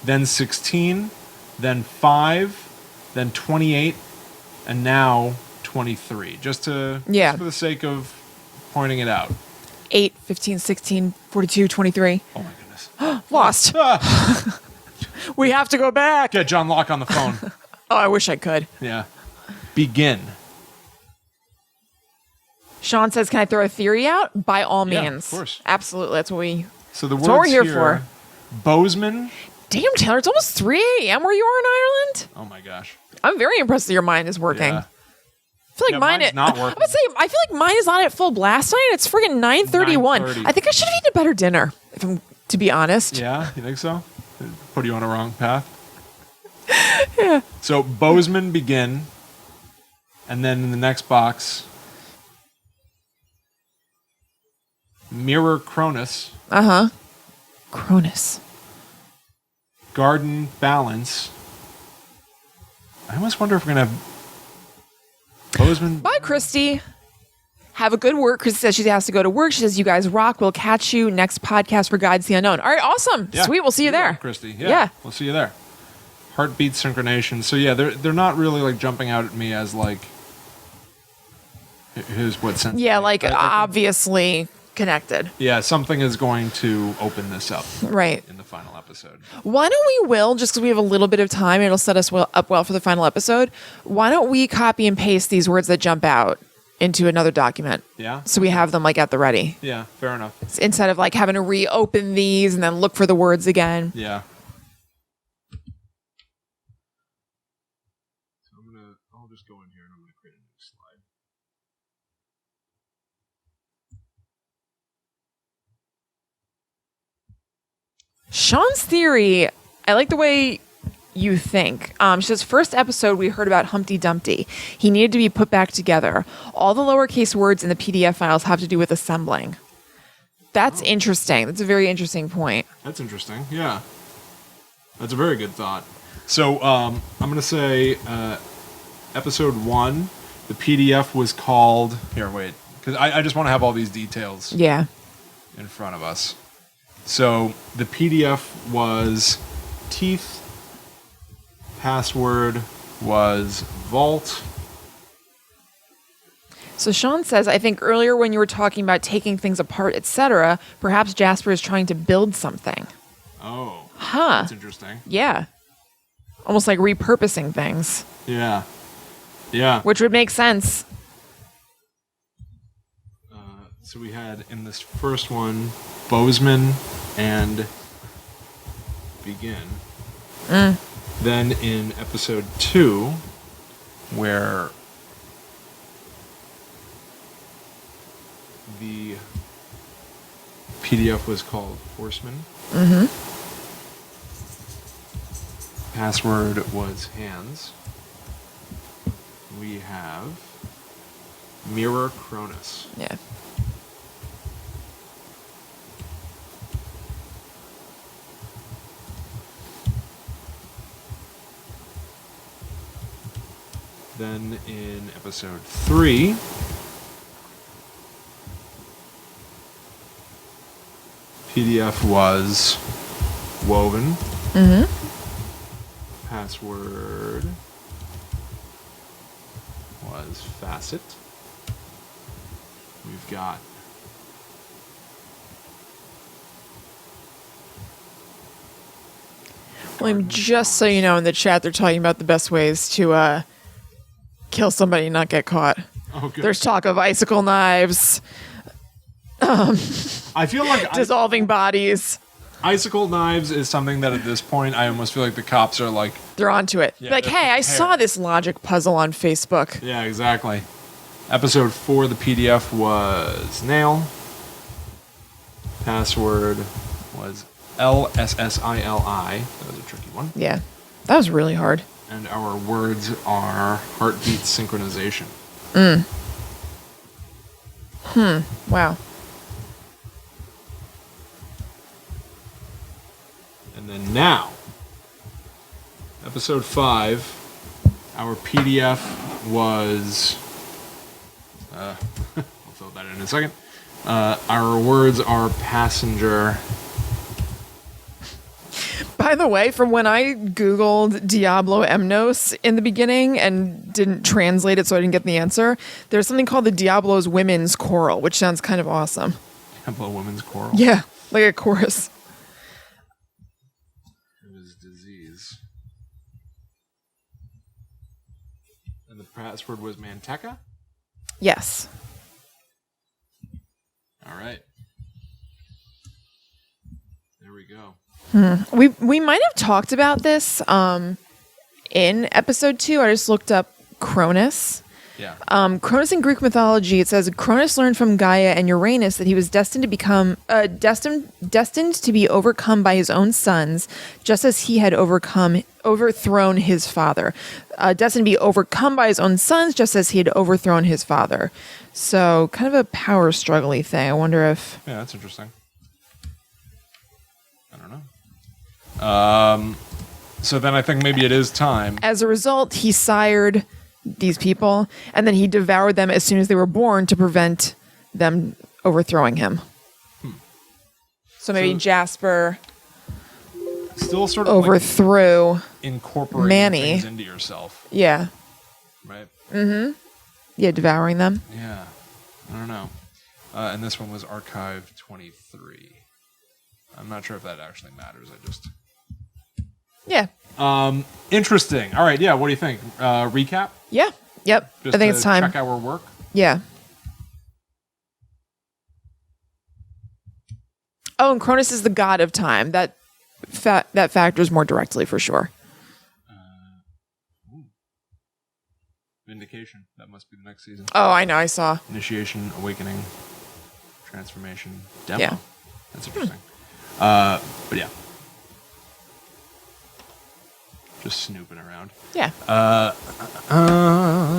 then 16, then 5, then 28, and now 23. Just for the sake of pointing it out. 8, 15, 16, 42, 23. Oh my goodness. Lost. We have to go back. Get John Locke on the phone. Oh, I wish I could. Yeah. Begin. Sean says, can I throw a theory out? By all means. Yeah, of course. Absolutely. That's what So the words we're here for. Bozeman. Damn, Taylor, it's almost 3 a.m. where you are in Ireland. Oh my gosh. I'm very impressed that your mind is working. Yeah. I feel like mine's not working. I feel like mine is not at full blast tonight. It's friggin' 9:31. 9:30. I think I should have eaten a better dinner, if I'm to be honest. Yeah, you think so? Put you on a wrong path? Yeah. So Bozeman begin, and then in the next box, Mirror Cronus. Cronus. Garden Balance. I almost wonder if we're going to have Bozeman. Bye, Christy. Have a good work. Christy says she has to go to work. She says, you guys rock. We'll catch you next podcast for Guides to the Unknown. All right, awesome. Yeah. Sweet. We'll see you there. Christy. Yeah. We'll see you there. Heartbeat synchronization. So yeah, they're not really like jumping out at me as like, here's what sense. Yeah, like obviously connected. Yeah, something is going to open this up. Right. In the final episode. Why don't we, just because we have a little bit of time, it'll set us up well for the final episode. Why don't we copy and paste these words that jump out into another document? Yeah. So we have them like at the ready. Yeah, fair enough. Instead of like having to reopen these and then look for the words again. Yeah. So I'll just go in here and I'm going to create a new slide. Sean's theory, I like the way you think. She says, first episode, we heard about Humpty Dumpty. He needed to be put back together. All the lowercase words in the PDF files have to do with assembling. That's interesting. That's a very interesting point. That's interesting. Yeah. That's a very good thought. So I'm going to say episode 1, the PDF was called... Here, wait. Because I just want to have all these details in front of us. So the PDF was teeth. Password was vault. So Sean says, I think earlier when you were talking about taking things apart, etc., perhaps Jasper is trying to build something. Oh. Huh. That's interesting. Yeah. Almost like repurposing things. Yeah. Yeah. Which would make sense. So we had in this first one, Bozeman and Begin. Then in episode 2, where the PDF was called Horseman. Password was hands. We have Mirror Cronus. Yeah. Then in episode 3, PDF was woven. Password was facet. We've got William, just so you know, in the chat, they're talking about the best ways to kill somebody and not get caught. Oh, good. There's talk of icicle knives, I feel like dissolving bodies. icicle knives is something that at this point I almost feel like the cops are like, They're onto it. Yeah, Like, they're hey, I prepared. saw this logic puzzle on Facebook. yeah, exactly. Episode 4, the PDF was nail. Password was LSSILI. That was a tricky one. Yeah, that was really hard. And our words are heartbeat synchronization. Wow. And then now, episode 5, our PDF was. I'll fill that in a second. Our words are passenger. By the way, from when I Googled Diablo Emnos in the beginning and didn't translate it so I didn't get the answer, there's something called the Diablo's Women's Choral, which sounds kind of awesome. Temple Women's Choral. Yeah, like a chorus. It was disease. And the password was Manteca? Yes. All right. There we go. We might have talked about this in episode 2. I just looked up Cronus. Yeah. Cronus in Greek mythology, it says Cronus learned from Gaia and Uranus that he was destined to become destined to be overcome by his own sons, just as he had overthrown his father. Destined to be overcome by his own sons, just as he had overthrown his father. So, kind of a power struggle-y thing. I wonder if. Yeah, that's interesting. I don't know. So then I think maybe it is time. As a result, he sired these people, and then he devoured them as soon as they were born to prevent them overthrowing him. So maybe Jasper Still sort of overthrew. like incorporating Manny. things into yourself, Yeah. right? Yeah, devouring them. Yeah. I don't know. And this one was Archive 23. I'm not sure if that actually matters. I just... Yeah. Interesting. All right. Yeah. What do you think? Recap? Yeah. Yep. Just I think to it's time. check our work. Yeah. Oh, and Cronus is the god of time. That factors more directly for sure. Vindication. That must be the next season. Oh, I know. I saw. Initiation, awakening, transformation, demo. Yeah. That's interesting. But yeah. Just snooping around. Yeah.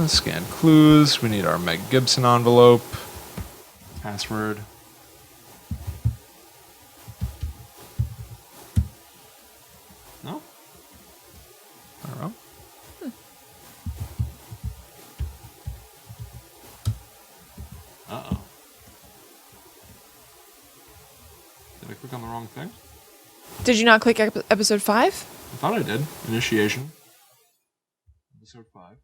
Scan clues. We need our Meg Gibson envelope. Password. No? I don't know. Uh-oh. Did I click on the wrong thing? Did you not click episode 5? I thought I did. Initiation. Episode 5.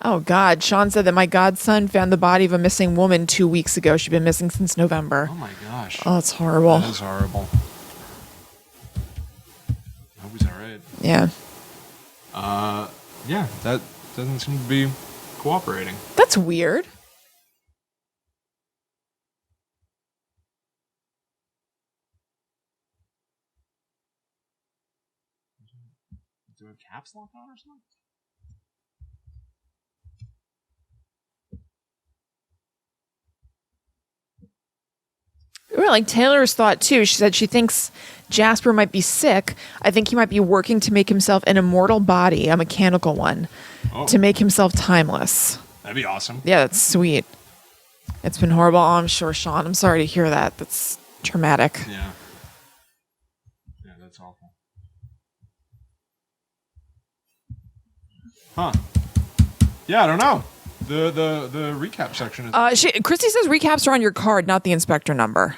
Oh, God. Sean said that my godson found the body of a missing woman 2 weeks ago. She'd been missing since November. Oh my gosh. Oh, it's horrible. That is horrible. I hope he's alright. Yeah. Yeah, that doesn't seem to be cooperating. That's weird. Do I have caps lock on or something? Like Taylor's thought too. She said she thinks Jasper might be sick. I think he might be working to make himself an immortal body, a mechanical one, to make himself timeless. That'd be awesome. Yeah, that's sweet. It's been horrible. Oh, I'm sure, Sean. I'm sorry to hear that. That's traumatic. Yeah. Yeah, that's awful. Huh. Yeah, I don't know. The recap section is... Christy says recaps are on your card, not the inspector number.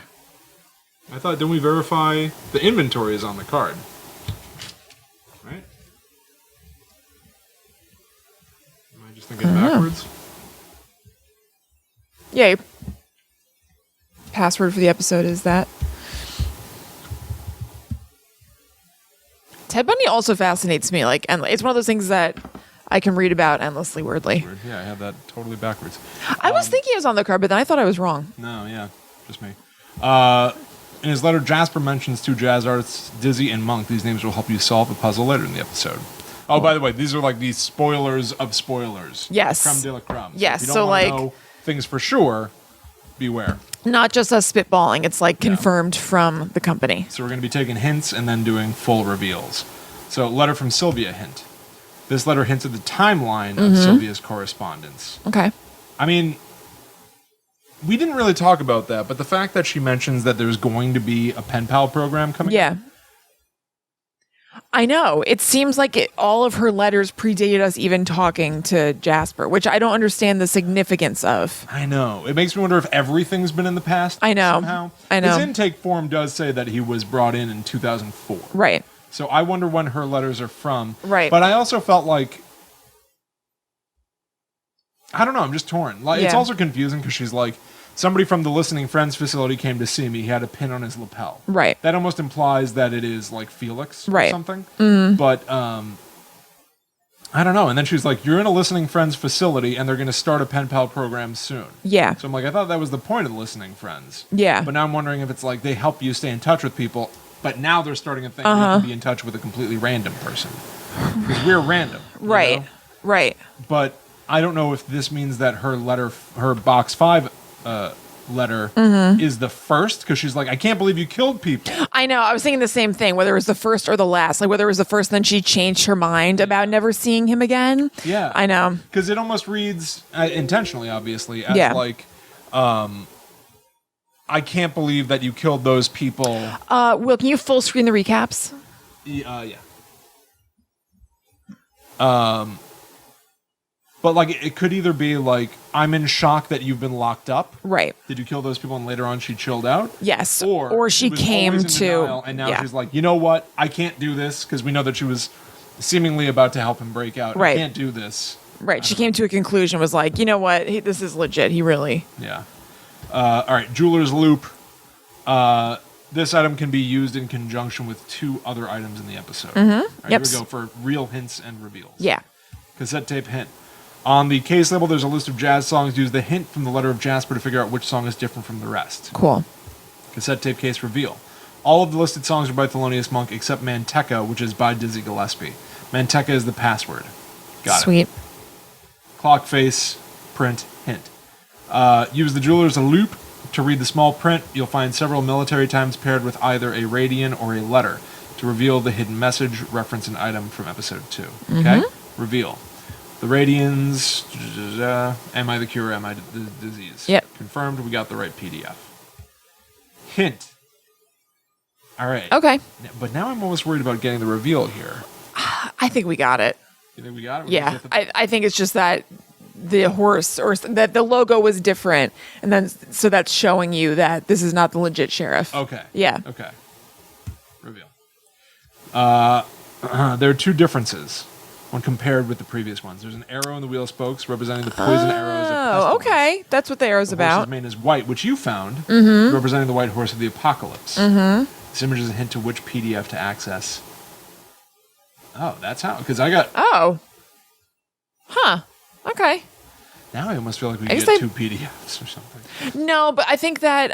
I thought, didn't we verify the inventory is on the card? Right? Am I just thinking backwards? Yeah. Your password for the episode is that. Ted Bundy also fascinates me. Like, and it's one of those things that I can read about endlessly weirdly. Weird. Yeah, I had that totally backwards. I was thinking it was on the card, but then I thought I was wrong. No, yeah, just me. In his letter, Jasper mentions two jazz artists, Dizzy and Monk. These names will help you solve a puzzle later in the episode. Oh, by the way, these are like the spoilers of spoilers. Yes. Creme de la creme. Yes, If you so don't want to like- know things for sure, beware. Not just us spitballing. It's like confirmed from the company. So we're going to be taking hints and then doing full reveals. So, letter from Sylvia hint. This letter hints at the timeline of Sylvia's correspondence. Okay. I mean, we didn't really talk about that, but the fact that she mentions that there's going to be a pen pal program coming. Yeah. I know. It seems like all of her letters predated us even talking to Jasper, which I don't understand the significance of. I know. It makes me wonder if everything's been in the past. I know. Somehow. I know. His intake form does say that he was brought in 2004. Right. So I wonder when her letters are from. Right. But I also felt like, I don't know, I'm just torn. Like, it's Yeah. also confusing because she's like, somebody from the Listening Friends facility came to see me. He had a pin on his lapel. Right. That almost implies that it is like Felix or Right. something. But I don't know. And then she's like, you're in a Listening Friends facility and they're going to start a pen pal program soon. Yeah. So I'm like, I thought that was the point of the Listening Friends. Yeah. But now I'm wondering if it's like they help you stay in touch with people, but now they're starting a thing where you can be in touch with a completely random person. Because we're random. you Right. know? Right. But I don't know if this means that her letter, her box 5 letter is the first, because she's like, I can't believe you killed people. I know. I was thinking the same thing, whether it was the first or the last. Like whether it was the first, then she changed her mind about never seeing him again. Yeah. I know. Because it almost reads, intentionally, obviously, as Yeah. like, I can't believe that you killed those people. Will, can you full screen the recaps? Yeah. But like, it could either be like, I'm in shock that you've been locked up. Right. Did you kill those people and later on she chilled out? Yes. Or she was came always in to. denial, and now she's like, you know what? I can't do this, because we know that she was seemingly about to help him break out. Right. I can't do this. Right. She came to a conclusion, was like, you know what? This is legit. He really. Yeah. All right. Jeweler's Loop. This item can be used in conjunction with 2 other items in the episode. All right, Yep. Here we go for real hints and reveals. Yeah. Cassette tape hint. On the case label, there's a list of jazz songs. Use the hint from the letter of Jasper to figure out which song is different from the rest. Cool. Cassette tape case reveal. All of the listed songs are by Thelonious Monk except Manteca, which is by Dizzy Gillespie. Manteca is the password. Got it. Sweet. Clock face, print, hint. Use the jeweler's loop to read the small print. You'll find several military times paired with either a radian or a letter to reveal the hidden message, reference an item from episode 2. Okay? Reveal. The radians, am I the cure, am I the disease? Yep. Confirmed, we got the right PDF. Hint. All right. Okay. But now I'm almost worried about getting the reveal here. I think we got it. You think we got it? Yeah. I think it's just that the horse or that the logo was different. And then, so that's showing you that this is not the legit sheriff. Okay. Yeah. Okay. Reveal. There are 2 differences when compared with the previous ones. There's an arrow in the wheel spokes representing the poison arrows of pestilence. Oh, okay. That's what the arrow's The about. horse's mane is white, which you found, representing the white horse of the apocalypse. This image is a hint to which PDF to access. Oh, that's how, because I got... Oh. Huh. Okay. Now I almost feel like we I get guess 2 PDFs or something. No, but I think that,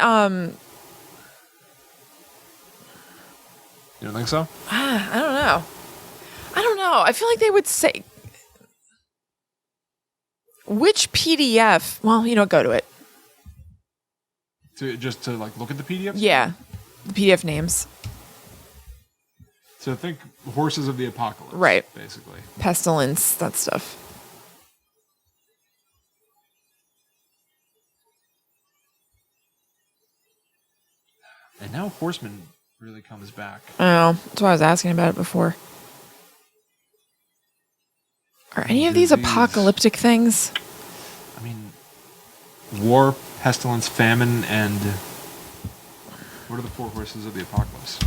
You don't think so? I don't know. I feel like they would say which PDF. Well, go to it. Just to like look at the PDFs? Yeah, the PDF names. So think horses of the apocalypse. Right. Basically. Pestilence, that stuff. And now Horseman really comes back. Oh, that's why I was asking about it before. Are any of these Disease. apocalyptic things? I mean, war, pestilence, famine, and what are the 4 horses of the apocalypse?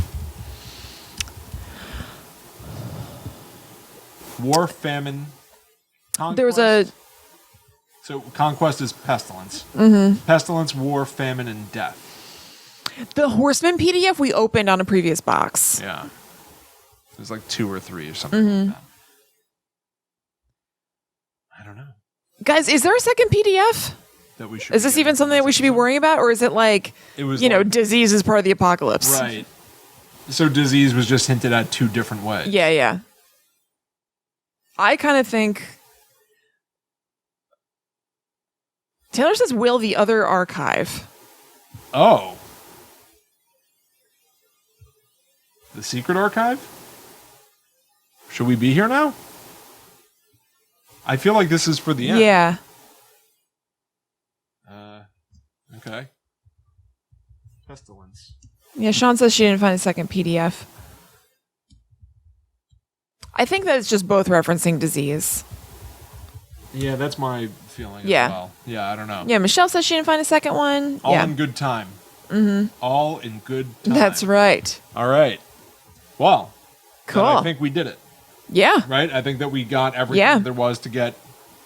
War, famine, conquest. There was a... So conquest is pestilence. Pestilence, war, famine, and death. The Horseman PDF we opened on a previous box. Yeah. There's like 2 or 3 or something like that. I don't know. Guys, is there a second PDF? That we should is this even something that we should be worrying about? Or is it like, it was disease is part of the apocalypse? Right. So disease was just hinted at 2 different ways. Yeah. I kind of think... Taylor says, will the other archive? Oh. The secret archive? Should we be here now? I feel like this is for the end. Yeah. Okay. Pestilence. Yeah, Sean says she didn't find a second PDF. I think that it's just both referencing disease. Yeah, that's my feeling Yeah. as well. Yeah, I don't know. Yeah, Michelle says she didn't find a second one. All yeah. in good time. Mm-hmm. All in good time. That's right. All right. Well, cool. I think we did it. Yeah. Right? I think that we got everything there was to get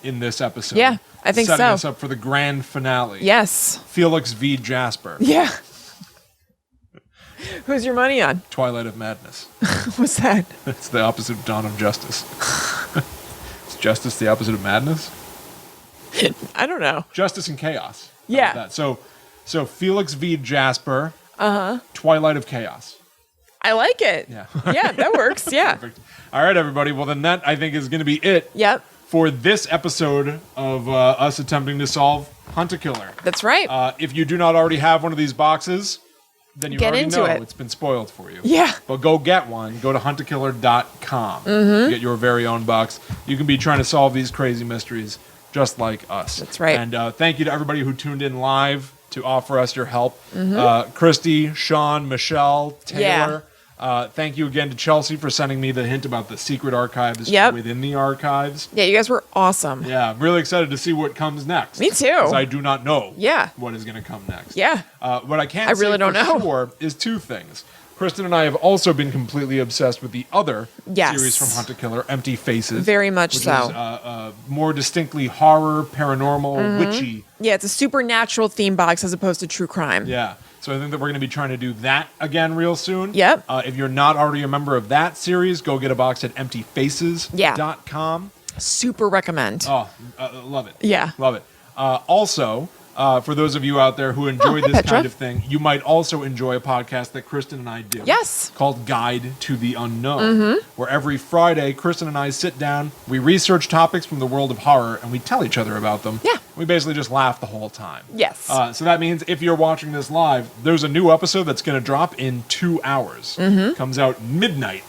in this episode. Yeah, I think Setting so. us up for the grand finale. Yes. Felix v. Jasper. Yeah. Who's your money on? Twilight of Madness. What's that? It's the opposite of Dawn of Justice. Is justice the opposite of madness? I don't know. Justice and chaos. Yeah. How about that? So Felix v. Jasper. Twilight of Chaos. I like it. Yeah. Yeah, that works. Yeah. Perfect. All right, everybody. Well, then that, I think, is going to be it. Yep. For this episode of us attempting to solve Hunt-A-Killer. That's right. If you do not already have one of these boxes, then you Get already into know it. It's been spoiled for you. Yeah. But go get one. Go to huntakiller.com. Get your very own box. You can be trying to solve these crazy mysteries just like us. That's right. And thank you to everybody who tuned in live to offer us your help. Christy, Sean, Michelle, Taylor. Thank you again to Chelsea for sending me the hint about the secret archives within the archives. Yeah, you guys were awesome. Yeah, I'm really excited to see what comes next. Me too. Because I do not know Yeah. what is going to come next. Yeah. What I can't I really say don't for know. sure is 2 things. Kristen and I have also been completely obsessed with the other Yes. series from Hunt-A-Killer, Empty Faces. Very much which so. Is, more distinctly horror, paranormal, witchy. Yeah, it's a supernatural theme box as opposed to true crime. Yeah. So I think that we're going to be trying to do that again real soon. Yep. If you're not already a member of that series, go get a box at emptyfaces.com. Super recommend. Oh, love it. Yeah. Love it. Also, for those of you out there who enjoy this Petra. kind of thing, you might also enjoy a podcast that Kristen and I do. Yes. Called Guide to the Unknown, where every Friday, Kristen and I sit down, we research topics from the world of horror, and we tell each other about them. Yeah. We basically just laugh the whole time. Yes. So that means if you're watching this live, there's a new episode that's going to drop in 2 hours. Comes out midnight.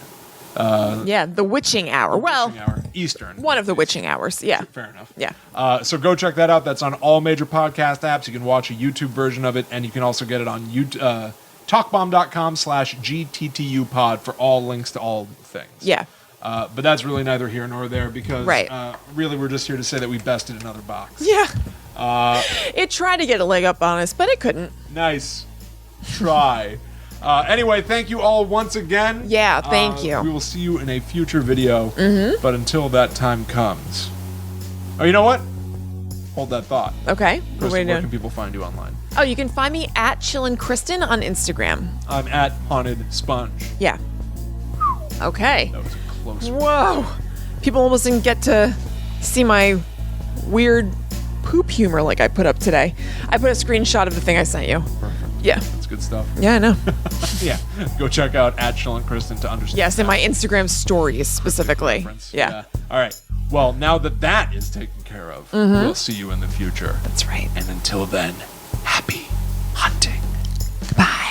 Yeah, the witching hour. Well, Witching hour, Eastern. one of the witching hours. Yeah. Fair enough. Yeah. So go check that out. That's on all major podcast apps. You can watch a YouTube version of it, and you can also get it on talkbomb.com/GTTUpod for all links to all things. Yeah. But that's really neither here nor there because really we're just here to say that we bested another box. Yeah. It tried to get a leg up on us, but it couldn't. Nice try. Anyway, thank you all once again. Yeah, thank you. We will see you in a future video. But until that time comes. Oh, you know what? Hold that thought. Okay. Kristen, where can people find you online? Oh, you can find me at Chillin Kristen on Instagram. I'm at Haunted Sponge. Yeah. Okay. That was a close one. Whoa. People almost didn't get to see my weird poop humor like I put up today. I put a screenshot of the thing I sent you. Perfect. Yeah. That's good stuff. Yeah, I know. Yeah. Go check out at Chillin Kristen to understand. Yes, in my Instagram stories specifically. Yeah. All right. Well, now that that is taken care of, we'll see you in the future. That's right. And until then, happy hunting. Goodbye.